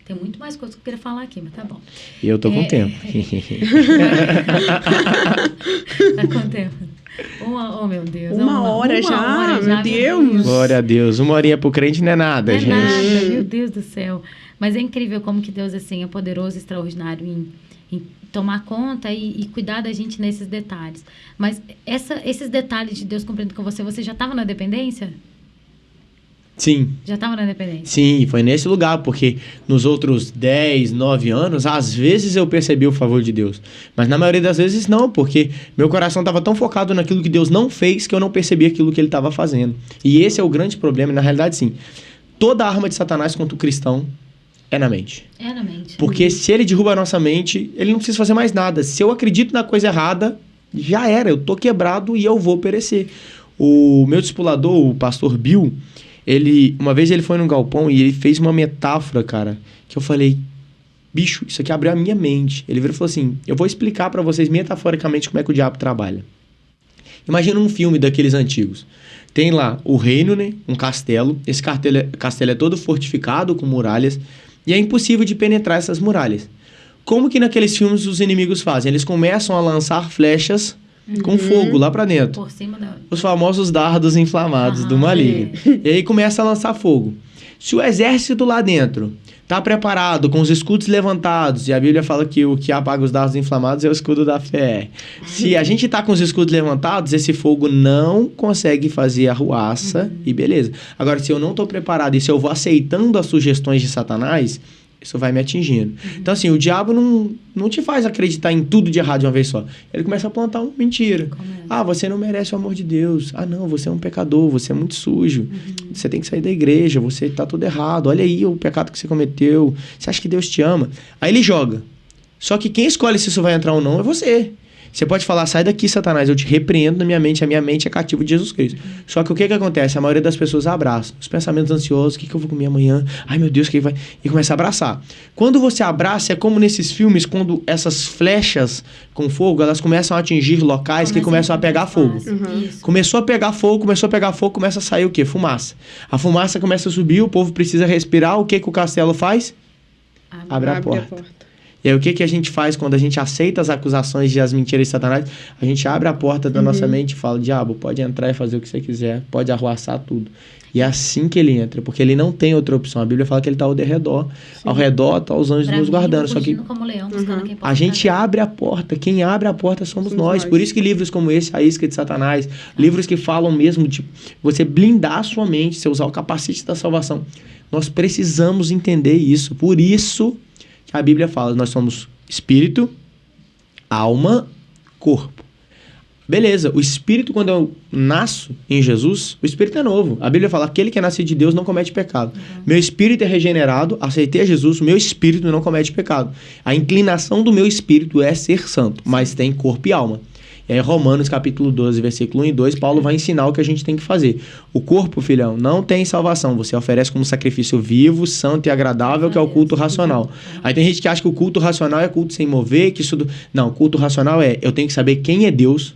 tem muito mais coisas que eu queria falar aqui, mas tá bom. E eu tô com tempo. Tá com tempo. Oh, meu Deus. Uma hora já, meu Deus. Glória a Deus. 1 horinha pro crente não é nada, gente. Não é nada, meu Deus do céu. Mas é incrível como que Deus, assim, é poderoso, extraordinário em tomar conta e cuidar da gente nesses detalhes. Mas esses detalhes de Deus cumprindo com você já estava na dependência? Sim. Já estava na dependência? Sim, foi nesse lugar, porque nos outros 10, 9 anos, às vezes eu percebi o favor de Deus. Mas na maioria das vezes não, porque meu coração estava tão focado naquilo que Deus não fez que eu não percebi aquilo que Ele estava fazendo. E esse é o grande problema, e na realidade sim. Toda arma de Satanás contra o cristão é na mente. É na mente. Porque se ele derruba a nossa mente, ele não precisa fazer mais nada. Se eu acredito na coisa errada, já era. Eu tô quebrado e eu vou perecer. O meu discipulador, o pastor Bill, uma vez ele foi num galpão e ele fez uma metáfora, cara, que eu falei, bicho, isso aqui abriu a minha mente. Ele virou e falou assim, eu vou explicar pra vocês metaforicamente como é que o diabo trabalha. Imagina um filme daqueles antigos. Tem lá o reino, né? Um castelo. Esse castelo é todo fortificado com muralhas. E é impossível de penetrar essas muralhas. Como que naqueles filmes os inimigos fazem? Eles começam a lançar flechas com fogo lá pra dentro. Por cima os famosos dardos inflamados do maligno. E aí começa a lançar fogo. Se o exército lá dentro tá preparado, com os escudos levantados, e a Bíblia fala que o que apaga os dardos inflamados é o escudo da fé. Se a gente tá com os escudos levantados, esse fogo não consegue fazer arruaça e beleza. Agora, se eu não tô preparado e se eu vou aceitando as sugestões de Satanás, isso vai me atingindo. Então, assim, o diabo não te faz acreditar em tudo de errado de uma vez só. Ele começa a plantar uma mentira. Ah, você não merece o amor de Deus. Ah, não, você é um pecador, você é muito sujo. Você tem que sair da igreja, você tá tudo errado. Olha aí o pecado que você cometeu. Você acha que Deus te ama? Aí ele joga. Só que quem escolhe se isso vai entrar ou não é você. Você pode falar, sai daqui, Satanás, eu te repreendo na minha mente, a minha mente é cativa de Jesus Cristo. Só que o que acontece? A maioria das pessoas abraça. Os pensamentos ansiosos, o que eu vou comer amanhã? Ai, meu Deus, o que vai... E começa a abraçar. Quando você abraça, é como nesses filmes, quando essas flechas com fogo, elas começam a atingir locais que começam a pegar fogo. Começou a pegar fogo, começa a sair o quê? Fumaça. A fumaça começa a subir, o povo precisa respirar, o que o castelo faz? Abre a porta. E aí, o que a gente faz quando a gente aceita as acusações e as mentiras de Satanás? A gente abre a porta da nossa mente e fala, diabo, pode entrar e fazer o que você quiser, pode arruaçar tudo. E é assim que ele entra, porque ele não tem outra opção. A Bíblia fala que ele está ao derredor. Sim. Ao redor tá os anjos nos guardando. Só que como leão, a gente abre a porta. Quem abre a porta somos nós. Por isso que livros como esse, A Isca de Satanás, livros que falam mesmo de você blindar a sua mente, você usar o capacete da salvação. Nós precisamos entender isso. Por isso... A Bíblia fala, nós somos espírito, alma, corpo. Beleza, o espírito, quando eu nasço em Jesus, o espírito é novo. A Bíblia fala, aquele que é nascido de Deus não comete pecado. Meu espírito é regenerado, aceitei a Jesus, o meu espírito não comete pecado. A inclinação do meu espírito é ser santo, mas tem corpo e alma. E aí, Romanos capítulo 12, versículo 1 e 2, Paulo vai ensinar o que a gente tem que fazer. O corpo, filhão, não tem salvação. Você oferece como sacrifício vivo, santo e agradável, que é o culto racional. Aí tem gente que acha que o culto racional é culto sem mover, que isso... Não, o culto racional eu tenho que saber quem é Deus,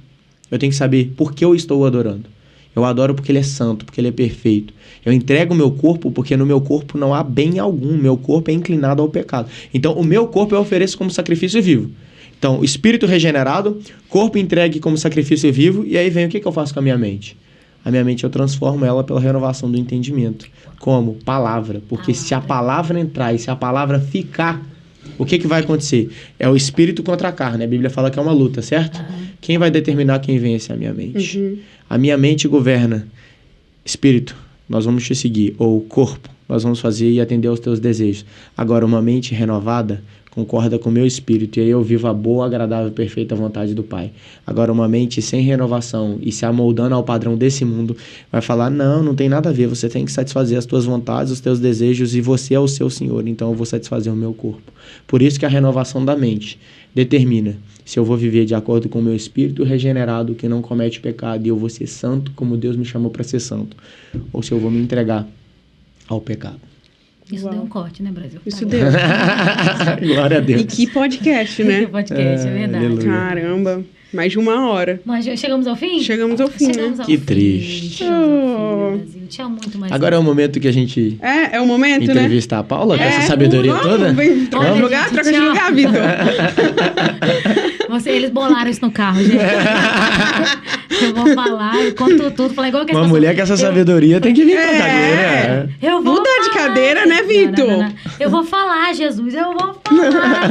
eu tenho que saber por que eu estou adorando. Eu adoro porque ele é santo, porque ele é perfeito. Eu entrego o meu corpo porque no meu corpo não há bem algum. Meu corpo é inclinado ao pecado. Então, o meu corpo eu ofereço como sacrifício vivo. Então, espírito regenerado, corpo entregue como sacrifício vivo, e aí vem o que eu faço com a minha mente? A minha mente eu transformo ela pela renovação do entendimento. Como? Palavra. Porque se a palavra entrar e se a palavra ficar, O que vai acontecer? É o espírito contra a carne. A Bíblia fala que é uma luta, certo? Quem vai determinar quem vence? É a minha mente. A minha mente governa. Espírito, nós vamos te seguir. Ou corpo, nós vamos fazer e atender aos teus desejos. Agora, uma mente renovada concorda com o meu espírito, e aí eu vivo a boa, agradável e perfeita vontade do Pai. Agora, uma mente sem renovação e se amoldando ao padrão desse mundo, vai falar, não tem nada a ver, você tem que satisfazer as tuas vontades, os teus desejos, e você é o seu Senhor, então eu vou satisfazer o meu corpo. Por isso que a renovação da mente determina se eu vou viver de acordo com o meu espírito regenerado, que não comete pecado, e eu vou ser santo como Deus me chamou para ser santo, ou se eu vou me entregar ao pecado. Isso deu um corte, né, Brasil? Isso deu. Glória a Deus. E que podcast, né? Que podcast, é verdade. Aleluia. Caramba, mais de 1 hora. Mas chegamos ao fim? Chegamos ao fim, Chegamos né? ao Que fim. triste. Chegamos ao fim, Brasil. Te amo muito mais. Agora é o momento que a gente É o momento, né? entrevista a Paula com essa sabedoria toda. Vem, troca de Olha, lugar, gente, troca de tchau. lugar, Vitor. Eles bolaram isso no carro, gente. Eu vou falar, eu conto tudo. Falar igual que Uma mulher com essa sabedoria tem que vir pra cadeira. Eu vou Mudar de falar. cadeira, né, Vitor? Não. Eu vou falar, Jesus, eu vou falar.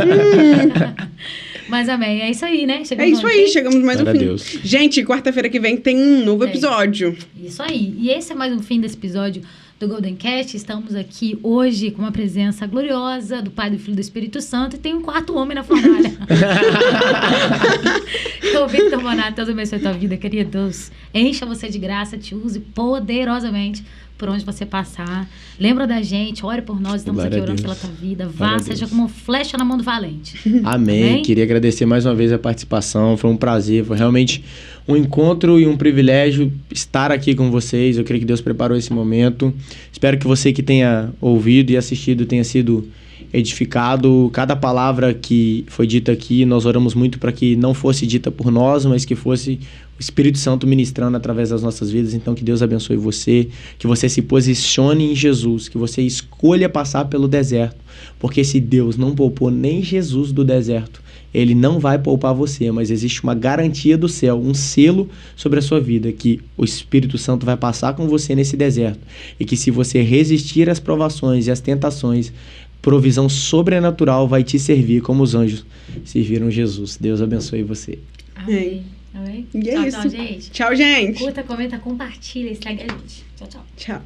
Mas amém, é isso aí, né? É isso aí, chegamos mais Glória ao a fim. Deus. Gente, quarta-feira que vem tem um novo episódio. Isso aí. E esse é mais um fim desse episódio do Golden Cast. Estamos aqui hoje com uma presença gloriosa do Pai, do Filho e do Espírito Santo. E tem um quarto homem na fornalha. Eu Victor Monato, Deus abençoe a tua vida, querido. Deus encha você de graça, te use poderosamente por onde você passar. Lembra da gente, ore por nós, estamos Glória aqui a orando Deus. pela tua vida. Glória Vá, a seja Deus. como flecha na mão do valente. Amém. Amém? Queria agradecer mais uma vez a participação. Foi um prazer, foi realmente um encontro e um privilégio estar aqui com vocês. Eu creio que Deus preparou esse momento. Espero que você que tenha ouvido e assistido tenha sido edificado. Cada palavra que foi dita aqui, nós oramos muito para que não fosse dita por nós, mas que fosse o Espírito Santo ministrando através das nossas vidas. Então, que Deus abençoe você, que você se posicione em Jesus, que você escolha passar pelo deserto, porque se Deus não poupou nem Jesus do deserto, Ele não vai poupar você, mas existe uma garantia do céu, um selo sobre a sua vida, que o Espírito Santo vai passar com você nesse deserto, e que se você resistir às provações e às tentações, provisão sobrenatural vai te servir como os anjos serviram Jesus. Deus abençoe você. Amém. Amém? E é Tchau, isso. tchau, gente. Tchau, gente. Curta, comenta, compartilha, segue a gente. Tchau, tchau. Tchau.